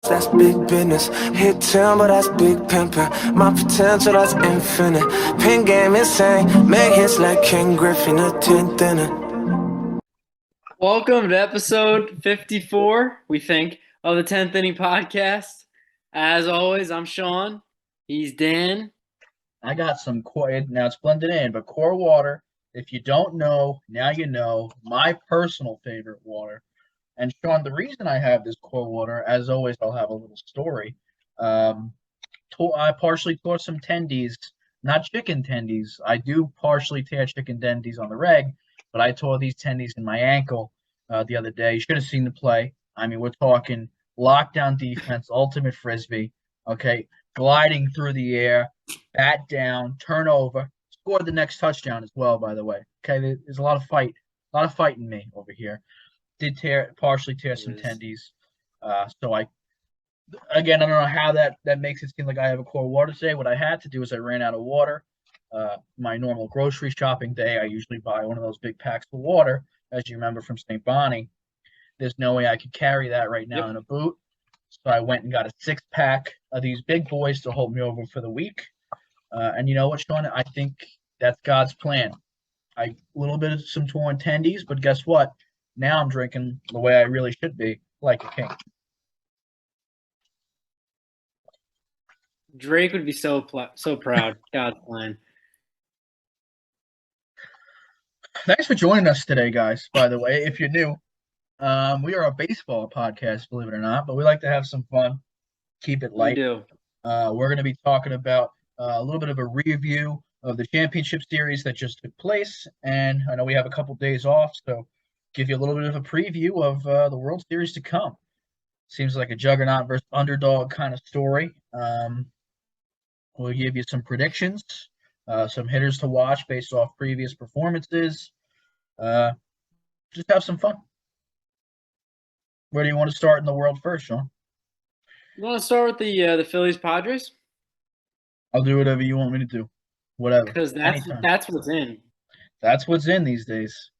That's big business. Hit town, but that's big pimpin'. My potential, that's infinite. Pin game insane. Make hits like King Griffin, a 10th inning. Welcome to episode 54, we think, of the 10th Inning Podcast. As always, I'm Sean. He's Dan. I got some core. Now it's blended in, but core water. If you don't know, now you know. My personal favorite water. And Sean, the reason I have this core water, as always, I'll have a little story. Um, I partially tore some tendies, not chicken tendies. I do partially tear chicken tendies on the reg, but I tore these tendies in my ankle the other day. You should have seen the play. I mean, we're talking lockdown defense, ultimate frisbee. Okay, gliding through the air, bat down, turnover, scored the next touchdown as well. By the way, okay, there's a lot of fight in me over here. Did partially tear some tendies. So I don't know how that makes it seem like I have a core water today. What I had to do is I ran out of water. My normal grocery shopping day, I usually buy one of those big packs of water, as you remember from St. Bonnie. There's no way I could carry that right now in a boot. So I went and got a 6-pack of these big boys to hold me over for the week. And you know what, Sean? I think that's God's plan. A little bit of some torn tendies, but guess what? Now I'm drinking the way I really should be, like a king. Drake would be so proud. God's plan. Thanks for joining us today, guys. By the way, if you're new, we are a baseball podcast, believe it or not, but we like to have some fun, keep it light. We do. We're going to be talking about a little bit of a review of the championship series that just took place, and I know we have a couple days off, so give you a little bit of a preview of the World Series to come. Seems like a juggernaut versus underdog kind of story. We'll give you some predictions, some hitters to watch based off previous performances. Just have some fun. Where do you want to start in the world first, Sean? You want to start with the Phillies Padres? I'll do whatever you want me to do. Whatever. Because that's what's in. That's what's in these days.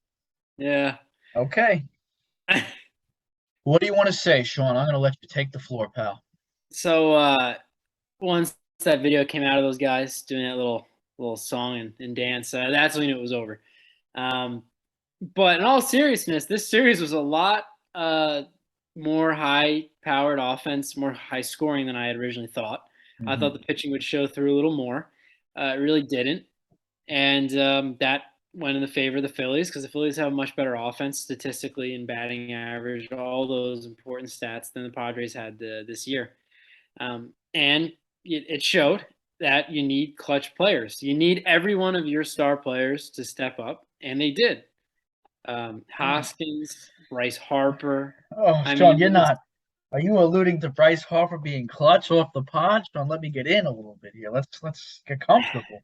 Yeah. Okay. What do you want to say, Sean? I'm going to let you take the floor, pal. So once that video came out of those guys doing that little song and dance, that's when we knew it was over. But in all seriousness, this series was a lot more high-powered offense, more high-scoring than I had originally thought. I thought the pitching would show through a little more. It really didn't. And that went in the favor of the Phillies because the Phillies have a much better offense statistically in batting average, all those important stats than the Padres had this year. And it showed that you need clutch players. You need every one of your star players to step up, and they did. Hoskins, Bryce Harper. Oh, Sean, you're not. Are you alluding to Bryce Harper being clutch off the pod? Sean, let me get in a little bit here. Let's get comfortable.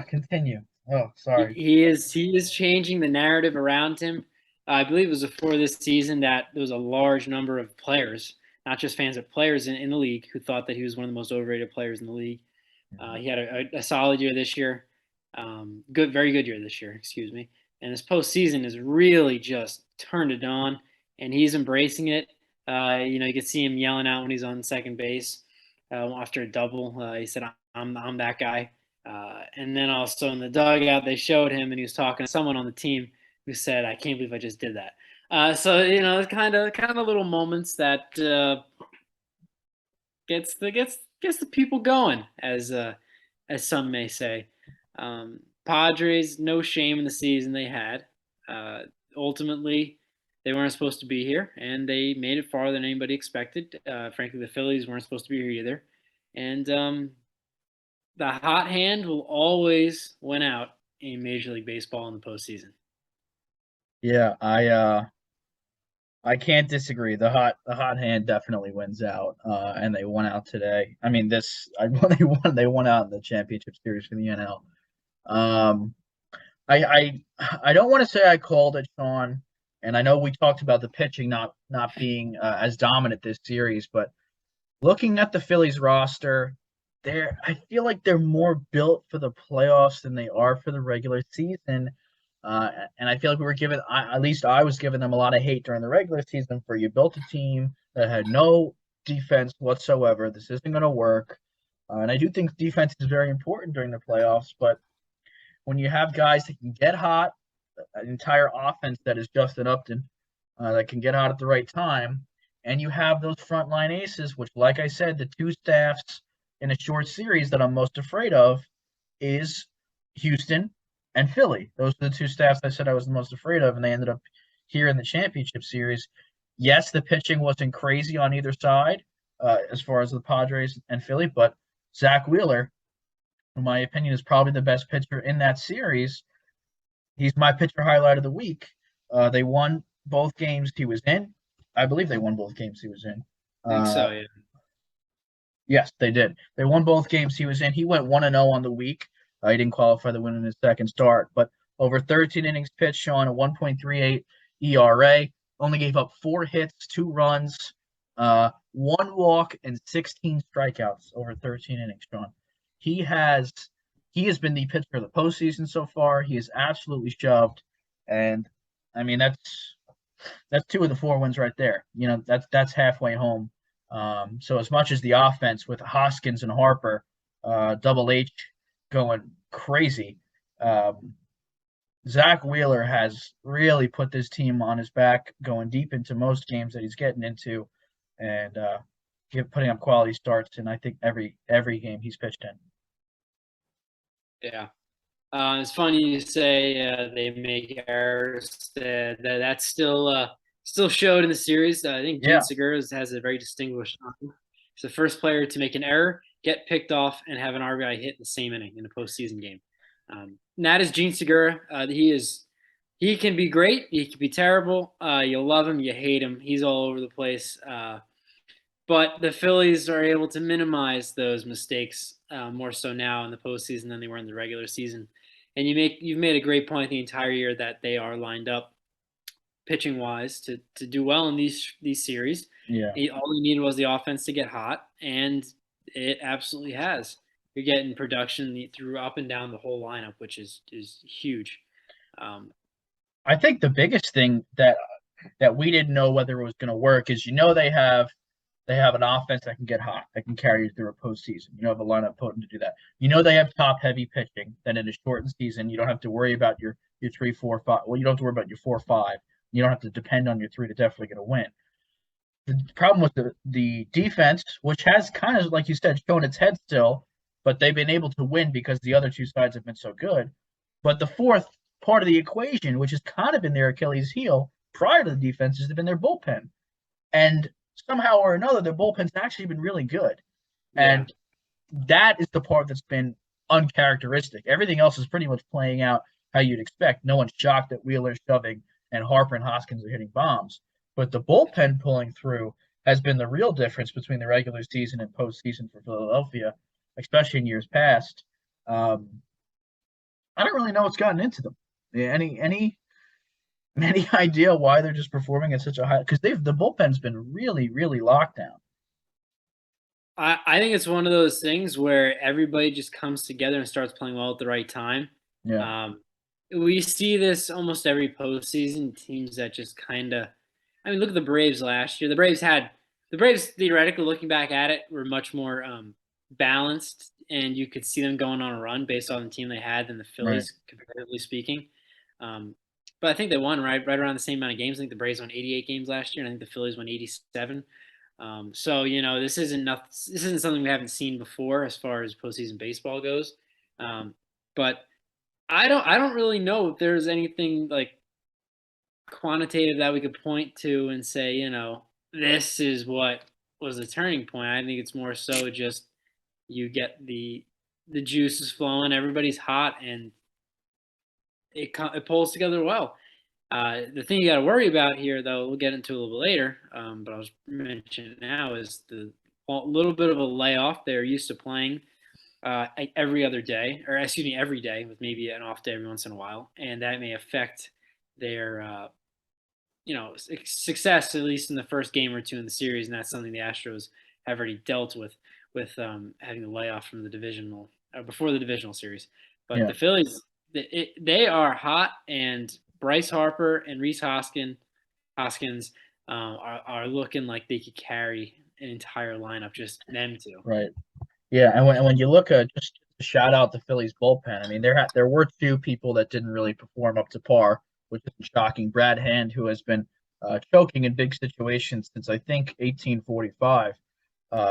Continue. Oh, sorry. He is changing the narrative around him. I believe it was before this season that there was a large number of players, not just fans, but players in the league who thought that he was one of the most overrated players in the league. He had a solid year this year. Very good year this year, excuse me. And his postseason has really just turned it on, and he's embracing it. You could see him yelling out when he's on second base after a double. He said, I'm that guy. And then also in the dugout, they showed him, and he was talking to someone on the team who said, "I can't believe I just did that." So it's kind of little moments that gets the people going, as some may say. Padres, no shame in the season they had. Ultimately, they weren't supposed to be here, and they made it farther than anybody expected. Frankly, the Phillies weren't supposed to be here either. And the hot hand will always win out in Major League Baseball in the postseason. Yeah, I can't disagree. The hot hand definitely wins out, and they won out today. I mean, they won out in the championship series for the NL. I don't want to say I called it, Sean, and I know we talked about the pitching not being as dominant this series, but looking at the Phillies roster, I feel like they're more built for the playoffs than they are for the regular season. And I feel like we were at least I was giving them a lot of hate during the regular season for you built a team that had no defense whatsoever. This isn't going to work. And I do think defense is very important during the playoffs, but when you have guys that can get hot, an entire offense that is Justin Upton that can get hot at the right time, and you have those frontline aces, which, like I said, the two staffs in a short series that I'm most afraid of is Houston and Philly. Those are the two staffs I said I was the most afraid of, and they ended up here in the championship series. Yes, the pitching wasn't crazy on either side as far as the Padres and Philly, but Zach Wheeler, in my opinion, is probably the best pitcher in that series. He's my pitcher highlight of the week. They won both games he was in. I believe they won both games he was in. I think so, yeah. Yes, they did. They won both games he was in. He went 1-0 on the week. He didn't qualify the win in his second start, but over 13 innings pitched, Sean, a 1.38 ERA, only gave up 4 hits, 2 runs, 1 walk, and 16 strikeouts over 13 innings, Sean. He has been the pitcher of the postseason so far. He is absolutely shoved, and I mean that's 2 of the 4 wins right there. You know, that's halfway home. So as much as the offense with Hoskins and Harper, Double H going crazy, Zach Wheeler has really put this team on his back, going deep into most games that he's getting into, and putting up quality starts in I think every game he's pitched in. Yeah. It's funny you say they make errors. That's still showed in the series. I think Gene Segura has a very distinguished arm. He's the first player to make an error, get picked off, and have an RBI hit in the same inning in a postseason game. And that is Gene Segura. He can be great. He can be terrible. You love him. You hate him. He's all over the place. But the Phillies are able to minimize those mistakes more so now in the postseason than they were in the regular season. And you've made a great point the entire year that they are lined up pitching wise to do well in these series. Yeah. All you needed was the offense to get hot, and it absolutely has. You're getting production through up and down the whole lineup, which is huge. I think the biggest thing that we didn't know whether it was going to work is they have an offense that can get hot, that can carry you through a postseason. Have a lineup potent to do that. They have top heavy pitching. Then in a shortened season, you don't have to worry about your 3, 4, 5. Well, you don't have to worry about your 4, 5. You don't have to depend on your 3 to definitely get a win. The problem with the defense, which has kind of, like you said, shown its head still, but they've been able to win because the other two sides have been so good. But the fourth part of the equation, which has kind of been their Achilles heel prior to the defense, has been their bullpen. And somehow or another, their bullpen's actually been really good. Yeah. And that is the part that's been uncharacteristic. Everything else is pretty much playing out how you'd expect. No one's shocked that Wheeler's shoving and Harper and Hoskins are hitting bombs. But the bullpen pulling through has been the real difference between the regular season and postseason for Philadelphia, especially in years past. I don't really know what's gotten into them. Any idea why they're just performing at such a high? Because the bullpen's been really, really locked down. I think it's one of those things where everybody just comes together and starts playing well at the right time. Yeah. We see this almost every postseason. Teams that just kind of, look at the Braves last year. The Braves theoretically, looking back at it, were much more balanced, and you could see them going on a run based on the team they had than the Phillies, comparatively speaking. But I think they won right around the same amount of games. I think the Braves won 88 games last year, and I think the Phillies won 87. So this isn't something we haven't seen before as far as postseason baseball goes. But I don't really know if there's anything like quantitative that we could point to and say, this is what was the turning point. I think it's more so just you get the juices flowing, everybody's hot, and it pulls together well. The thing you got to worry about here, though, we'll get into a little bit later, but I was mentioning now, is the little bit of a layoff. They're used to playing every day, with maybe an off day every once in a while, and that may affect their success, at least in the first game or two in the series, and that's something the Astros have already dealt with having the layoff from the divisional before the divisional series. But the Phillies, they are hot, and Bryce Harper and Rhys Hoskins are looking like they could carry an entire lineup, just them two. Right. Yeah, and when you look at just to shout out the Phillies bullpen, I mean there were two people that didn't really perform up to par, which is shocking. Brad Hand, who has been choking in big situations since I think 1845,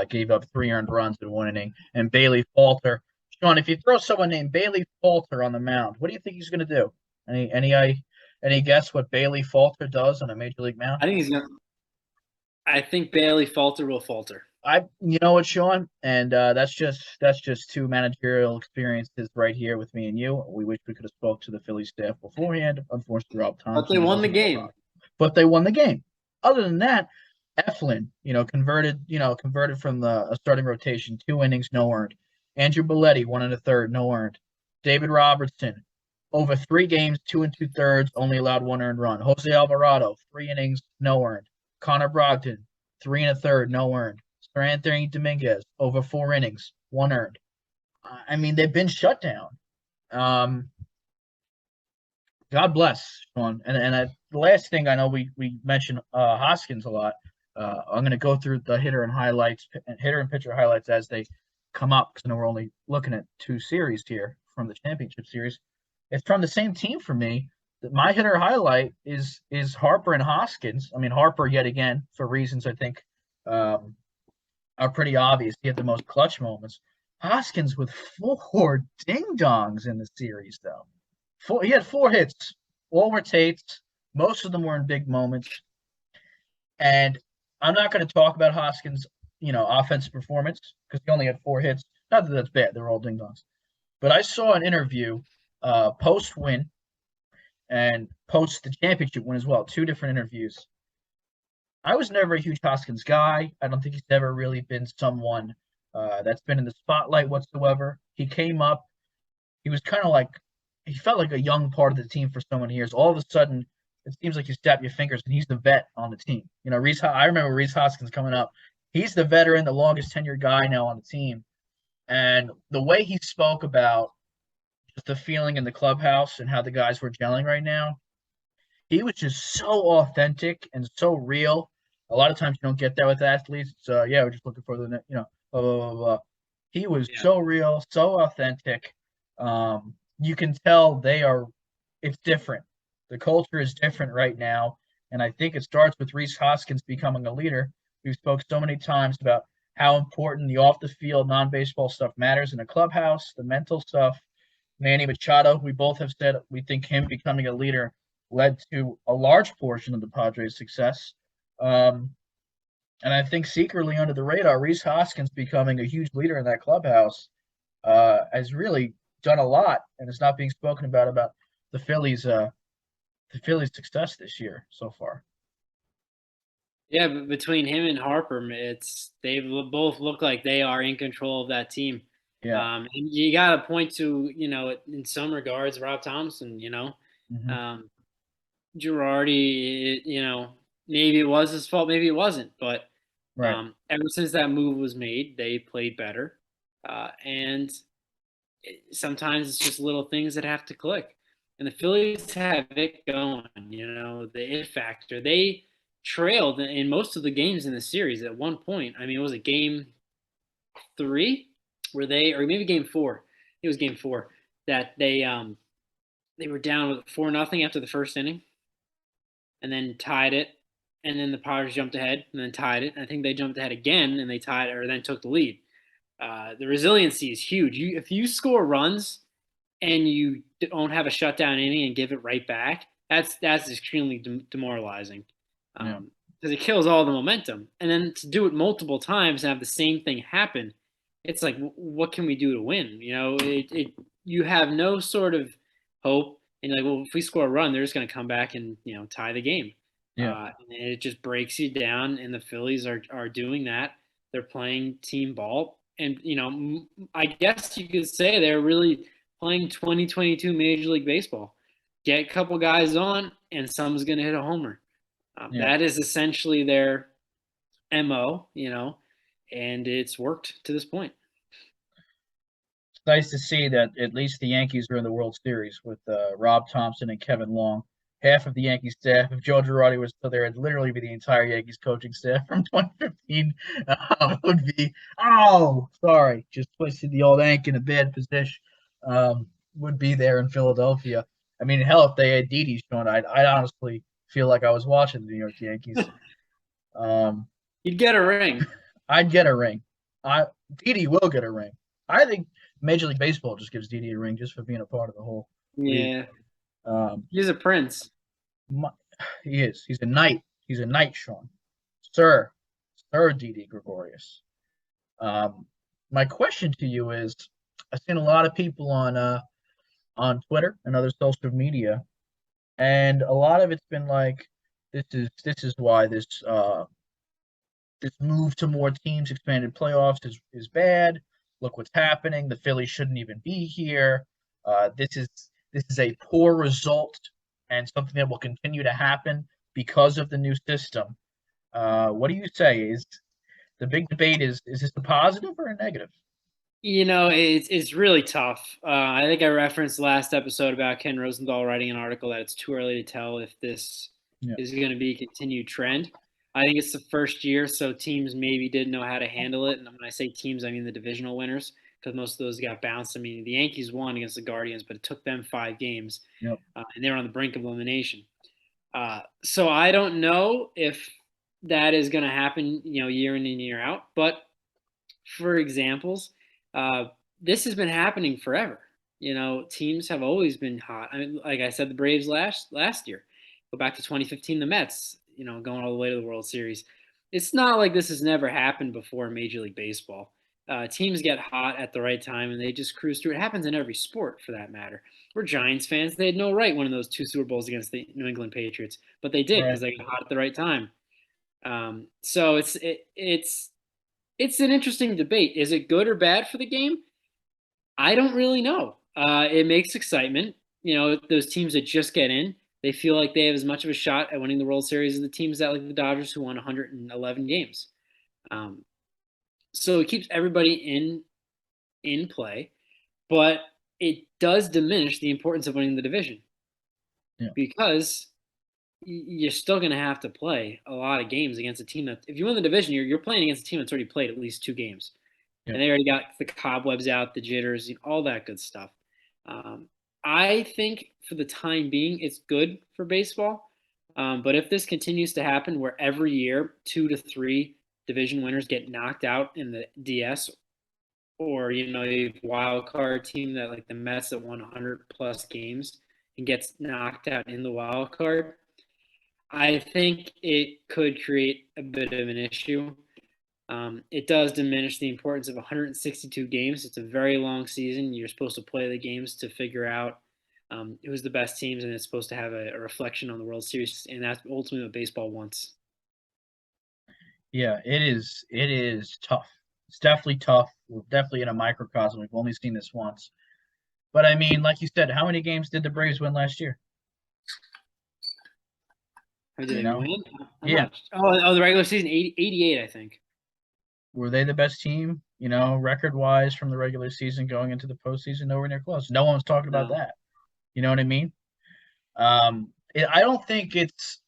gave up 3 earned runs in 1 inning, and Bailey Falter. Sean, if you throw someone named Bailey Falter on the mound, what do you think he's going to do? Any guess what Bailey Falter does on a major league mound? I think Bailey Falter will falter. You know what, Sean, and that's just two managerial experiences right here with me and you. We wish we could have spoke to the Philly staff beforehand. Unfortunately, Rob Thompson. But they won the game. But they won the game. Other than that, Eflin, converted from a starting rotation, 2 innings, no earned. Andrew Belletti, 1 1/3, no earned. David Robertson, over 3 games, 2 2/3, only allowed 1 earned run. Jose Alvarado, 3 innings, no earned. Connor Brogdon, 3 1/3, no earned. Sir Anthony Dominguez, over 4 innings, 1 earned. I mean, they've been shut down. God bless, Sean. And the last thing, I know we mentioned Hoskins a lot. I'm going to go through the hitter and pitcher highlights as they come up, because I know we're only looking at 2 series here from the championship series. It's from the same team for me. My hitter highlight is Harper and Hoskins. I mean, Harper yet again, for reasons I think are pretty obvious. He had the most clutch moments. Hoskins with 4 ding-dongs in the series, though. He had 4 hits. All were Tates. Most of them were in big moments. And I'm not going to talk about Hoskins' offensive performance, because he only had 4 hits. Not that that's bad. They're all ding-dongs. But I saw an interview post-win and post the championship win as well. 2 different interviews. I was never a huge Hoskins guy. I don't think he's ever really been someone that's been in the spotlight whatsoever. He came up. He was kind of like, he felt like a young part of the team for so many years. All of a sudden, it seems like you snap your fingers and he's the vet on the team. I remember Rhys Hoskins coming up. He's the veteran, the longest tenured guy now on the team. And the way he spoke about just the feeling in the clubhouse and how the guys were gelling right now, he was just so authentic and so real. A lot of times you don't get that with athletes. So we're just looking for the, blah, blah, blah, blah. He was so real, so authentic. You can tell it's different. The culture is different right now. And I think it starts with Rhys Hoskins becoming a leader. We spoke so many times about how important the off the field, non-baseball stuff matters in a clubhouse, the mental stuff. Manny Machado, we both have said we think him becoming a leader led to a large portion of the Padres' success. And I think secretly under the radar, Rhys Hoskins becoming a huge leader in that clubhouse has really done a lot, and it's not being spoken about the Phillies' success this year so far. Yeah, but between him and Harper, they both look like they are in control of that team. Yeah. And you got to point to, in some regards, Rob Thompson. Girardi, maybe it was his fault, maybe it wasn't, but right. Ever since that move was made, they played better. And sometimes it's just little things that have to click. And the Phillies have it going, the it factor. They trailed in most of the games in the series at one point. I mean, was it game 3 or maybe game 4? It was game 4 that they were down with 4-0 after the first inning, and then tied it, and then the Padres jumped ahead and then tied it. I think they jumped ahead again and they tied it, or then took the lead. The resiliency is huge. If you score runs and you don't have a shutdown inning and give it right back, that's extremely demoralizing, because it kills all the momentum. And then to do it multiple times and have the same thing happen, it's like, what can we do to win? You have no sort of hope, and you're like, well, if we score a run, they're just going to come back and tie the game. And it just breaks you down, and the Phillies are doing that. They're playing team ball, and I guess you could say they're really playing 2022 Major League Baseball. Get a couple guys on, and someone's going to hit a homer. That is essentially their MO, and it's worked to this point. It's nice to see that at least the Yankees are in the World Series with Rob Thompson and Kevin Long half of the Yankees staff. If Joe Girardi was still there, it'd literally be the entire Yankees coaching staff from 2015. It would be, sorry, just twisted the old ankle in a bad position. Would be there in Philadelphia. I mean, hell, if they had Didi, Sean, I'd honestly feel like I was watching the New York Yankees. You'd get a ring. I'd get a ring. Didi will get a ring. I think Major League Baseball just gives Didi a ring just for being a part of the whole league. Yeah. He's a prince. He is. He's a knight. He's a knight, Sean. Sir Didi Gregorius. My question to you is, I've seen a lot of people on Twitter and other social media, and a lot of it's been like, this is why this move to more teams, expanded playoffs is bad. Look what's happening. The Phillies shouldn't even be here. This is a poor result and something that will continue to happen because of the new system. What do you say? Is the big debate is this a positive or a negative? It's really tough. I think I referenced last episode about Ken Rosenthal writing an article that it's too early to tell if this is going to be a continued trend. I think it's the first year, so teams maybe didn't know how to handle it. And when I say teams, I mean the divisional winners, because most of those got bounced. I mean, the Yankees won against the Guardians, but it took them 5 games, Yep. And they were on the brink of elimination. So I don't know if that is going to happen, year in and year out. But for examples, this has been happening forever. Teams have always been hot. I mean, like I said, the Braves last year. Go back to 2015, the Mets, going all the way to the World Series. It's not like this has never happened before in Major League Baseball. Teams get hot at the right time and they just cruise through. It happens in every sport for that matter. We're Giants fans. They had no right winning those 2 Super Bowls against the New England Patriots, but they did because they got hot at the right time. So it's an interesting debate. Is it good or bad for the game? I don't really know. It makes excitement. Those teams that just get in, they feel like they have as much of a shot at winning the World Series as the teams that like the Dodgers who won 111 games. So it keeps everybody in play, but it does diminish the importance of winning the division because you're still going to have to play a lot of games against a team that, if you win the division, you're playing against a team that's already played at least 2 games. And they already got the cobwebs out, the jitters, all that good stuff. I think for the time being, it's good for baseball. But if this continues to happen where every year 2 to 3 division winners get knocked out in the DS, or, a wild card team that like the Mets that won 100 plus games and gets knocked out in the wild card, I think it could create a bit of an issue. It does diminish the importance of 162 games. It's a very long season. You're supposed to play the games to figure out who's the best teams, and it's supposed to have a reflection on the World Series, and that's ultimately what baseball wants. Yeah, it is tough. It's definitely tough. We're definitely in a microcosm. We've only seen this once. But I mean, like you said, how many games did the Braves win last year? How did they win? How Yeah. much? Oh, the regular season, 88, I think. Were they the best team, record-wise from the regular season going into the postseason? Nowhere near close. No one was talking about that. You know what I mean? I don't think it's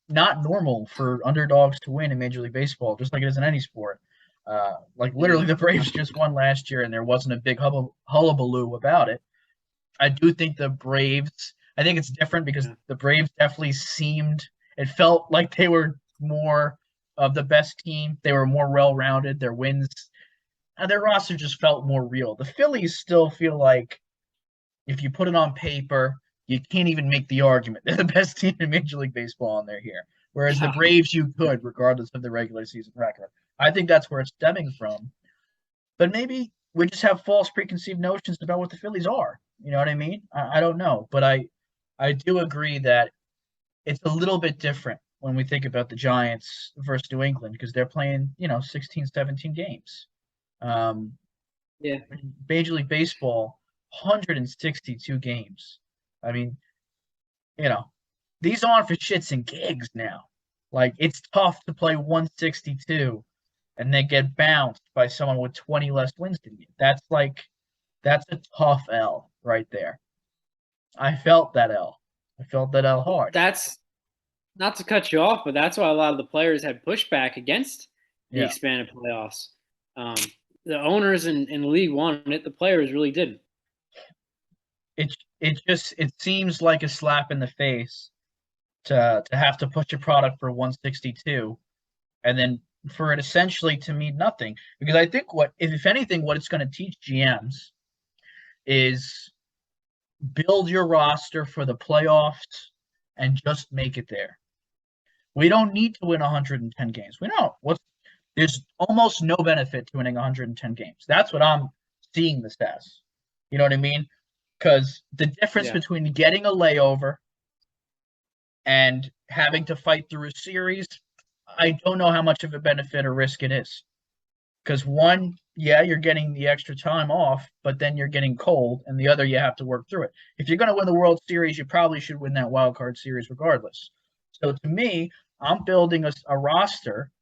not normal for underdogs to win in Major League Baseball, just like it is in any sport. Literally, the Braves just won last year, and there wasn't a big hullabaloo about it. I do think the Braves. I think it's different because the Braves definitely it felt like they were more of the best team. They were more well-rounded. Their wins, their roster just felt more real. The Phillies still feel like, if you put it on paper, you can't even make the argument they're the best team in Major League Baseball and they're here. Whereas the Braves, you could, regardless of the regular season record. I think that's where it's stemming from. But maybe we just have false preconceived notions about what the Phillies are. You know what I mean? I don't know. But I do agree that it's a little bit different when we think about the Giants versus New England because they're playing, 16, 17 games. Major League Baseball, 162 games. I mean, these aren't for shits and gigs now. Like, it's tough to play 162 and then get bounced by someone with 20 less wins than you. That's a tough L right there. I felt that L. I felt that L hard. That's not to cut you off, but that's why a lot of the players had pushback against the Yeah. expanded playoffs. Um, the owners in the league wanted it, the players really didn't. It seems like a slap in the face to have to push a product for 162 and then for it essentially to mean nothing. Because I think what if anything, what it's going to teach GMs is build your roster for the playoffs and just make it there. We don't need to win 110 games. We don't. There's almost no benefit to winning 110 games. That's what I'm seeing this as. You know what I mean? Because the difference Yeah. between getting a layover and having to fight through a series, I don't know how much of a benefit or risk it is. Because one, yeah, you're getting the extra time off, but then you're getting cold, and the other, you have to work through it. If you're going to win the World Series, you probably should win that wild card series regardless. So to me, I'm building a roster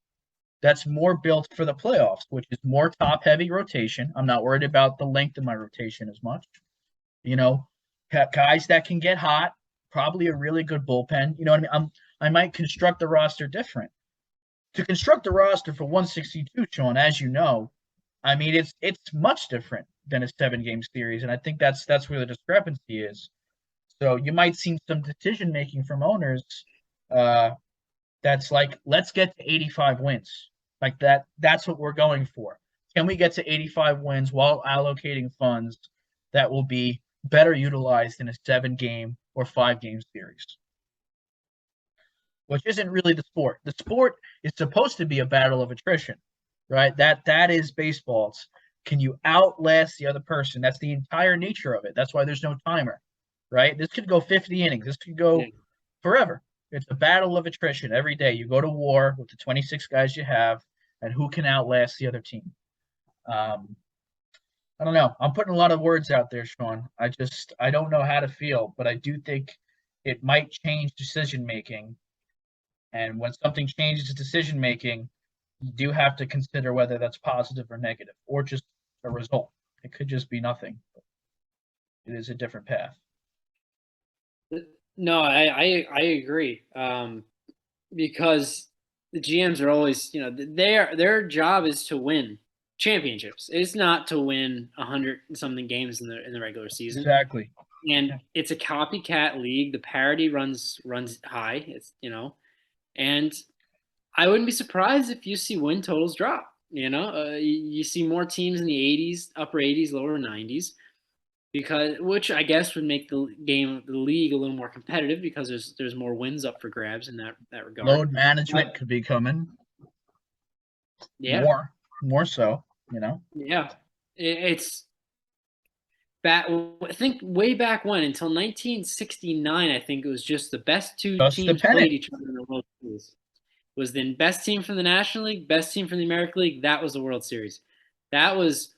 that's more built for the playoffs, which is more top heavy rotation. I'm not worried about the length of my rotation as much. You know, guys that can get hot, probably a really good bullpen. You know what I mean? I might construct the roster different. To construct a roster for 162, Sean, as you know, I mean it's much different than a 7 game series, and I think that's where the discrepancy is. So you might see some decision making from owners uh, that's like, let's get to 85 wins. Like that. That's what we're going for. Can we get to 85 wins while allocating funds that will be better utilized in a 7 game or 5 game series? Which isn't really the sport. The sport is supposed to be a battle of attrition, right? That is baseball. Can you outlast the other person? That's the entire nature of it. That's why there's no timer, right? This could go 50 innings. This could Yeah. go forever. It's a battle of attrition every day. You go to war with the 26 guys you have, and who can outlast the other team. I don't know. I'm putting a lot of words out there, Sean. I don't know how to feel, but I do think it might change decision making. And when something changes decision making, you do have to consider whether that's positive or negative, or just a result. It could just be nothing. It is a different path. No, I agree. Because the GMs are always, their job is to win championships. It's not to win 100 something games in the regular season. Exactly. And it's a copycat league. The parity runs high. And I wouldn't be surprised if you see win totals drop. You see more teams in the 80s, upper 80s, lower 90s, which I guess would make the league a little more competitive because there's more wins up for grabs in that regard. Load management could be coming. Yeah. More so. Yeah. It's back. I think way back when, until 1969, I think it was just the best two teams played each other in the World Series. It was the best team from the National League, best team from the American League. That was the World Series. That was,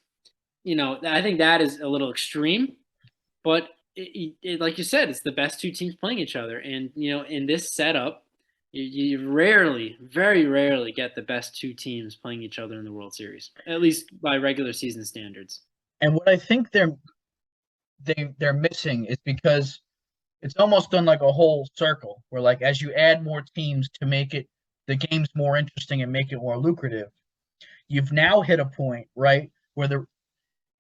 I think that is a little extreme, but like you said, it's the best two teams playing each other. And, in this setup, you rarely, very rarely get the best two teams playing each other in the World Series, at least by regular season standards. And what I think they're missing is because it's almost done like a whole circle where, like, as you add more teams to make it the games more interesting and make it more lucrative, you've now hit a point, right, where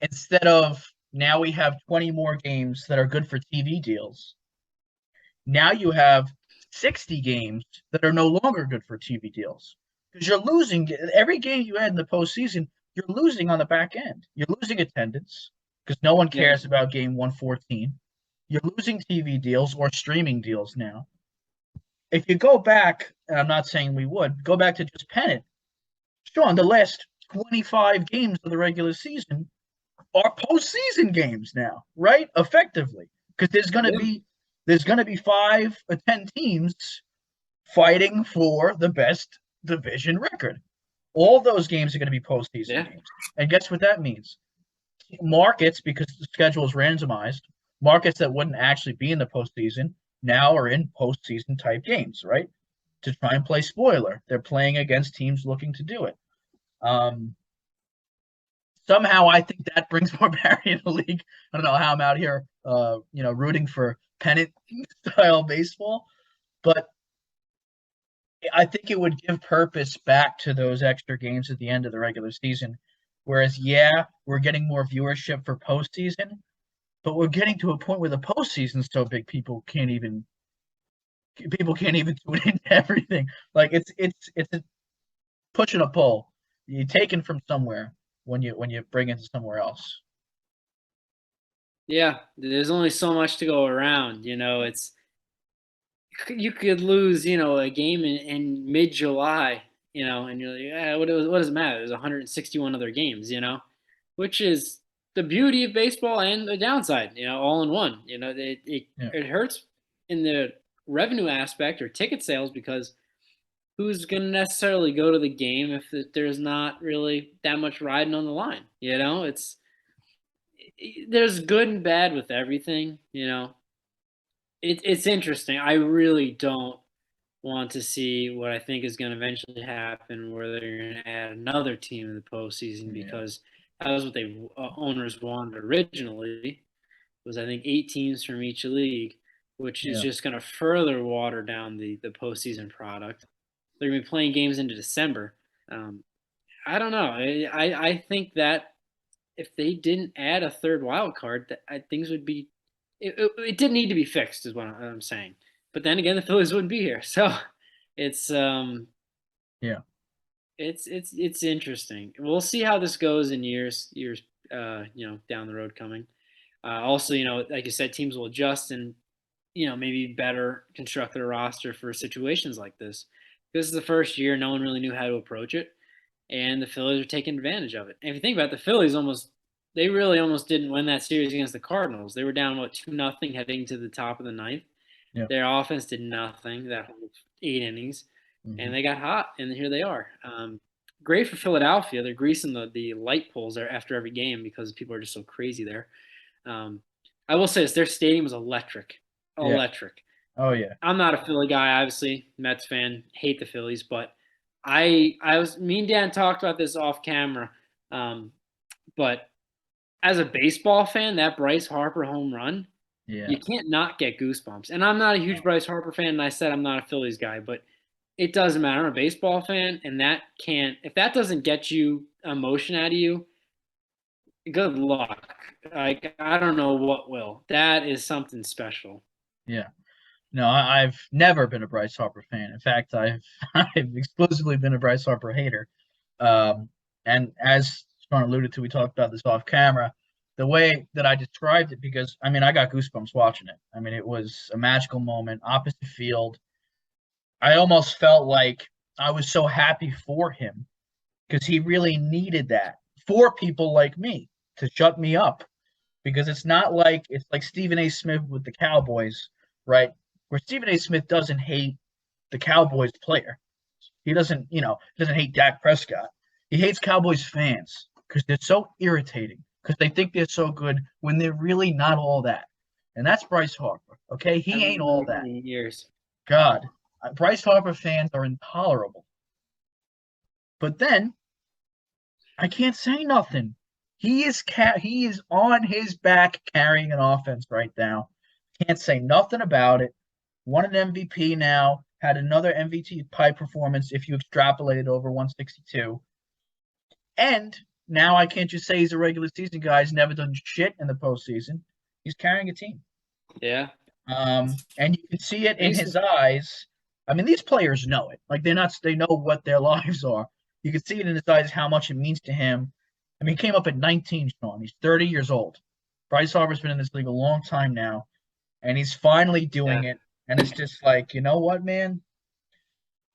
instead of now we have 20 more games that are good for TV deals, now you have 60 games that are no longer good for TV deals because you're losing every game you add in the postseason. You're losing on the back end. You're losing attendance because no one cares about game 114. You're losing TV deals or streaming deals now. If you go back, and I'm not saying we would, go back to just pennant. Sean, the last 25 games of the regular season are postseason games now, right? Effectively, because there's going to be 5 or 10 teams fighting for the best division record. All those games are going to be postseason games. And guess what that means? Markets, because the schedule is randomized, markets that wouldn't actually be in the postseason now are in postseason type games, right? To try and play spoiler. They're playing against teams looking to do it. Somehow I think that brings more parity in the league. I don't know how I'm out here, rooting for pennant style baseball, but I think it would give purpose back to those extra games at the end of the regular season. Whereas, yeah, we're getting more viewership for postseason, but we're getting to a point where the postseason's so big people can't even tune into everything. Like it's a push and a pull. You taken from somewhere when you bring it to somewhere else. Yeah, there's only so much to go around. It's you could lose, a game in mid-July, and you're like, yeah, what does it matter? There's 161 other games, which is the beauty of baseball and the downside, all in one. Yeah, It hurts in the revenue aspect or ticket sales because who's going to necessarily go to the game if there's not really that much riding on the line? There's good and bad with everything. It's interesting. I really don't want to see what I think is going to eventually happen, where they're going to add another team in the postseason yeah, because that was what they owners wanted originally. Was I think 8 teams from each league, which is yeah, just going to further water down the postseason product. They're going to be playing games into December. Um, I don't know. I think that if they didn't add a third wild card, that things would be. It didn't need to be fixed, is what I'm saying. But then again, the Phillies wouldn't be here, so it's yeah, it's interesting. We'll see how this goes in years down the road coming. Also, like you said, teams will adjust and maybe better construct their roster for situations like this. This is the first year no one really knew how to approach it, and the Phillies are taking advantage of it. And if you think about it, the Phillies they really almost didn't win that series against the Cardinals. They were down 2-0 heading to the top of the ninth. yeah. Their offense did nothing that whole 8 innings, and Hmm. they got hot, and here they are. Great for Philadelphia. They're greasing the light poles there after every game because people are just so crazy there. Um, I will say this: their stadium is electric, Yeah. electric. Oh yeah. I'm not a Philly guy, obviously, Mets fan, hate the Phillies, but me and Dan talked about this off camera, um, but as a baseball fan, that Bryce Harper home run, Yeah. you can't not get goosebumps. And I'm not a huge Bryce Harper fan, and I said I'm not a Phillies guy, but it doesn't matter. I'm a baseball fan, and if that doesn't get you emotion out of you, good luck. Like, I don't know what will. That is something special. Yeah. No, I've never been a Bryce Harper fan. In fact, I've I've exclusively been a Bryce Harper hater. Um, and as Sean alluded to, we talked about this off camera. The way that I described it, because I mean, I got goosebumps watching it. I mean, it was a magical moment, opposite field. I almost felt like I was so happy for him because he really needed that for people like me to shut me up. Because it's like Stephen A. Smith with the Cowboys, right? Where Stephen A. Smith doesn't hate the Cowboys player. He doesn't hate Dak Prescott. He hates Cowboys fans because they're so irritating because they think they're so good when they're really not all that. And that's Bryce Harper. Okay, he Haven't ain't all been that. in years. God, Bryce Harper fans are intolerable. But then I can't say nothing. He is on his back carrying an offense right now. Can't say nothing about it. Won an MVP now. Had another MVP pipe performance if you extrapolate it over 162. And now I can't just say he's a regular season guy. He's never done shit in the postseason. He's carrying a team. Yeah. And you can see it in He's his eyes. I mean, these players know it. Like they know what their lives are. You can see it in his eyes how much it means to him. I mean, he came up at 19, Sean. He's 30 years old. Bryce Harper's been in this league a long time now, and he's finally doing yeah. it. And it's just like, you know what, man?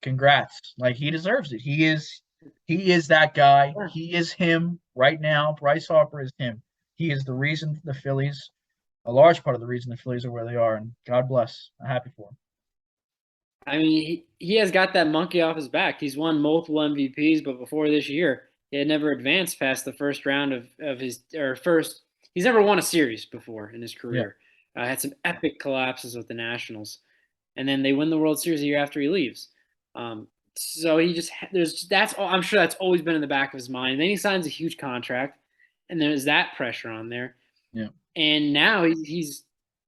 Congrats. Like he deserves it. He is that guy. Yeah. He is him right now. Bryce Harper is him. He is the reason the Phillies, a large part of the reason the Phillies are where they are, and God bless. I'm happy for him. I mean, he has got that monkey off his back. He's won multiple MVPs, but before this year, he had never advanced past the first round of his or first. He's never won a series before in his Yeah. career. Had some epic collapses with the Nationals, and then they win the World Series a year after he leaves. So he just that's all. I'm sure that's always been in the back of his mind. And then he signs a huge contract, and there's that pressure on there. Yeah. And now he's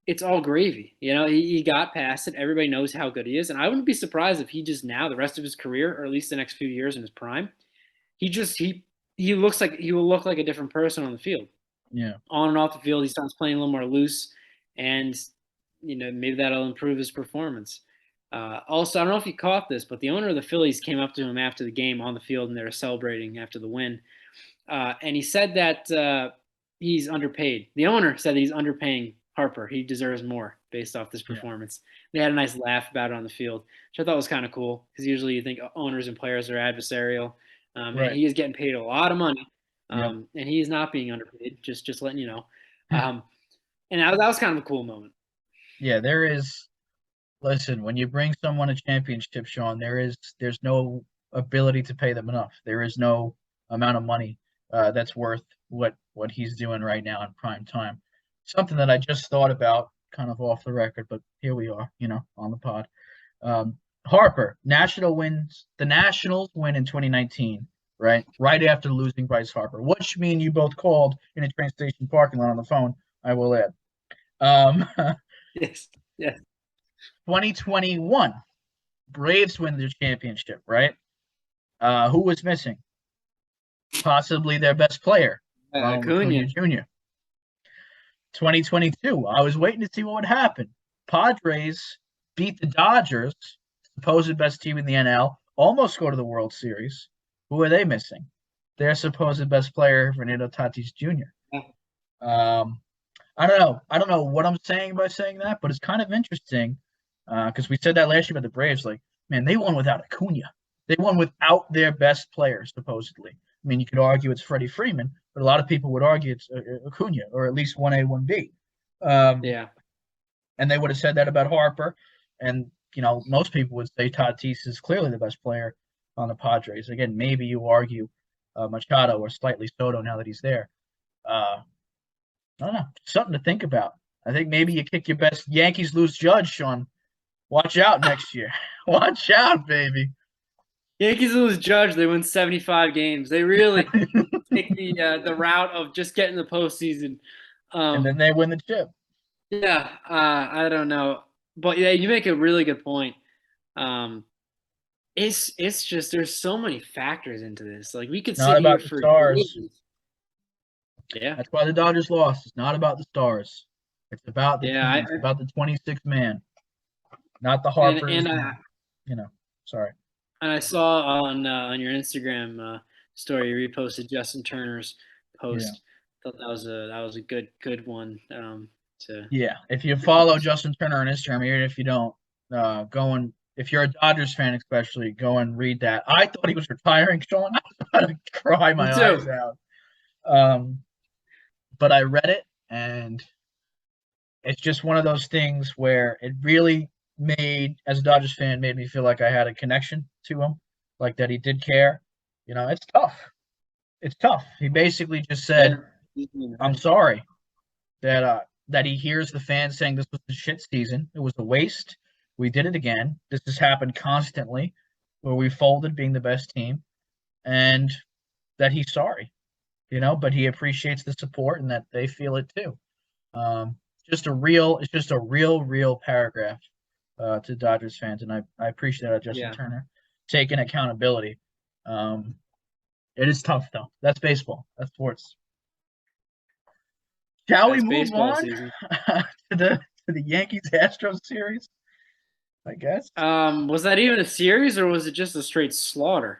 it's all gravy. He got past it. Everybody knows how good he is, and I wouldn't be surprised if he just now, the rest of his career, or at least the next few years in his prime, he looks like he will look like a different person on the field. Yeah. On and off the field, he starts playing a little more loose, and maybe that'll improve his performance. Also, I don't know if you caught this, but the owner of the Phillies came up to him after the game on the field, and they were celebrating after the win. And he said that he's underpaid. The owner said that he's underpaying Harper. He deserves more based off this performance. They had a nice laugh about it on the field, which I thought was kind of cool because usually you think owners and players are adversarial. And he is getting paid a lot of money, and he is not being underpaid. Just letting you know. And that was kind of a cool moment. Yeah, there is. Listen, when you bring someone a championship, Sean, there's no ability to pay them enough. There is no amount of money that's worth what he's doing right now in prime time. Something that I just thought about, kind of off the record, but here we are, on the pod. Harper, the Nationals win in 2019, right? Right after losing Bryce Harper, which me and you both called in a train station parking lot on the phone, I will add. Yes. 2021, Braves win their championship, right? Who was missing? Possibly their best player, Ronald Acuna Jr. 2022, I was waiting to see what would happen. Padres beat the Dodgers, supposed best team in the NL, almost go to the World Series. Who are they missing? Their supposed best player, Fernando Tatis Jr. I don't know what I'm saying by saying that, but it's kind of interesting because we said that last year about the Braves. Like, man, they won without Acuna. They won without their best player, supposedly. I mean, you could argue it's Freddie Freeman, but a lot of people would argue it's Acuna, or at least 1A, 1B. And they would have said that about Harper. And, most people would say Tatis is clearly the best player on the Padres. Again, maybe you argue Machado or slightly Soto now that he's there. I don't know. Something to think about. I think maybe you kick your best. Yankees lose Judge, Sean. Watch out next year. Watch out, baby. Yankees lose Judge. They win 75 games. They really take the route of just getting the postseason. And then they win the chip. Yeah, I don't know. But, yeah, you make a really good point. It's just there's so many factors into this. Like, we could sit here for stars. days. Yeah. That's why the Dodgers lost. It's not about the stars. It's about the team. It's about the 26th man, not the Harpers. Sorry. And I saw on your Instagram story you reposted Justin Turner's post. Thought that was a good one. If you follow Justin Turner on Instagram, even if you don't, if you're a Dodgers fan especially, go and read that. I thought he was retiring, Sean. I was about to cry my eyes out. But I read it, and it's just one of those things where it really as a Dodgers fan, made me feel like I had a connection to him, like that he did care. It's tough. It's tough. He basically just said, I'm sorry that he hears the fans saying this was a shit season. It was a waste. We did it again. This has happened constantly where we folded being the best team, and that he's sorry, but he appreciates the support and that they feel it too. It's just a real paragraph to Dodgers fans, and I appreciate that Justin Turner taking accountability. It is tough though. That's baseball. That's sports. Shall we move on to the Yankees Astros series? I guess. Was that even a series, or was it just a straight slaughter?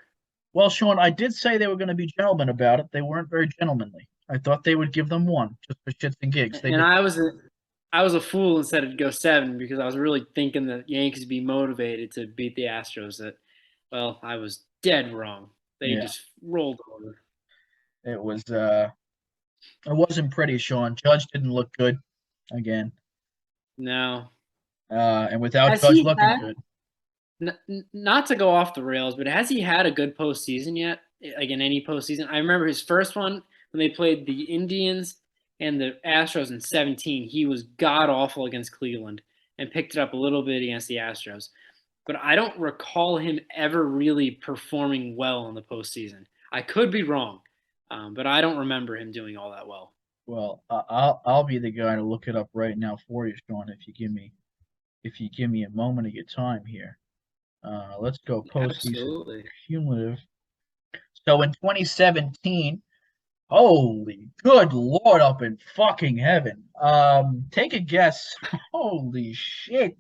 Well, Sean, I did say they were going to be gentlemen about it. They weren't very gentlemanly. I thought they would give them one just for shits and gigs. I was a fool and said it'd go 7 because I was really thinking the Yankees would be motivated to beat the Astros. I was dead wrong. They just rolled over. It wasn't pretty, Sean. Judge didn't look good again. No. And without Judge looking good. Not to go off the rails, but has he had a good postseason yet? Like in any postseason? I remember his first one when they played the Indians and the Astros in 2017. He was god-awful against Cleveland and picked it up a little bit against the Astros. But I don't recall him ever really performing well in the postseason. I could be wrong, but I don't remember him doing all that well. Well, I'll be the guy to look it up right now for you, Sean. If you give me a moment of your time here. Let's go postseason Absolutely. cumulative. So in 2017, holy good lord up in fucking heaven. Take a guess. Holy shit.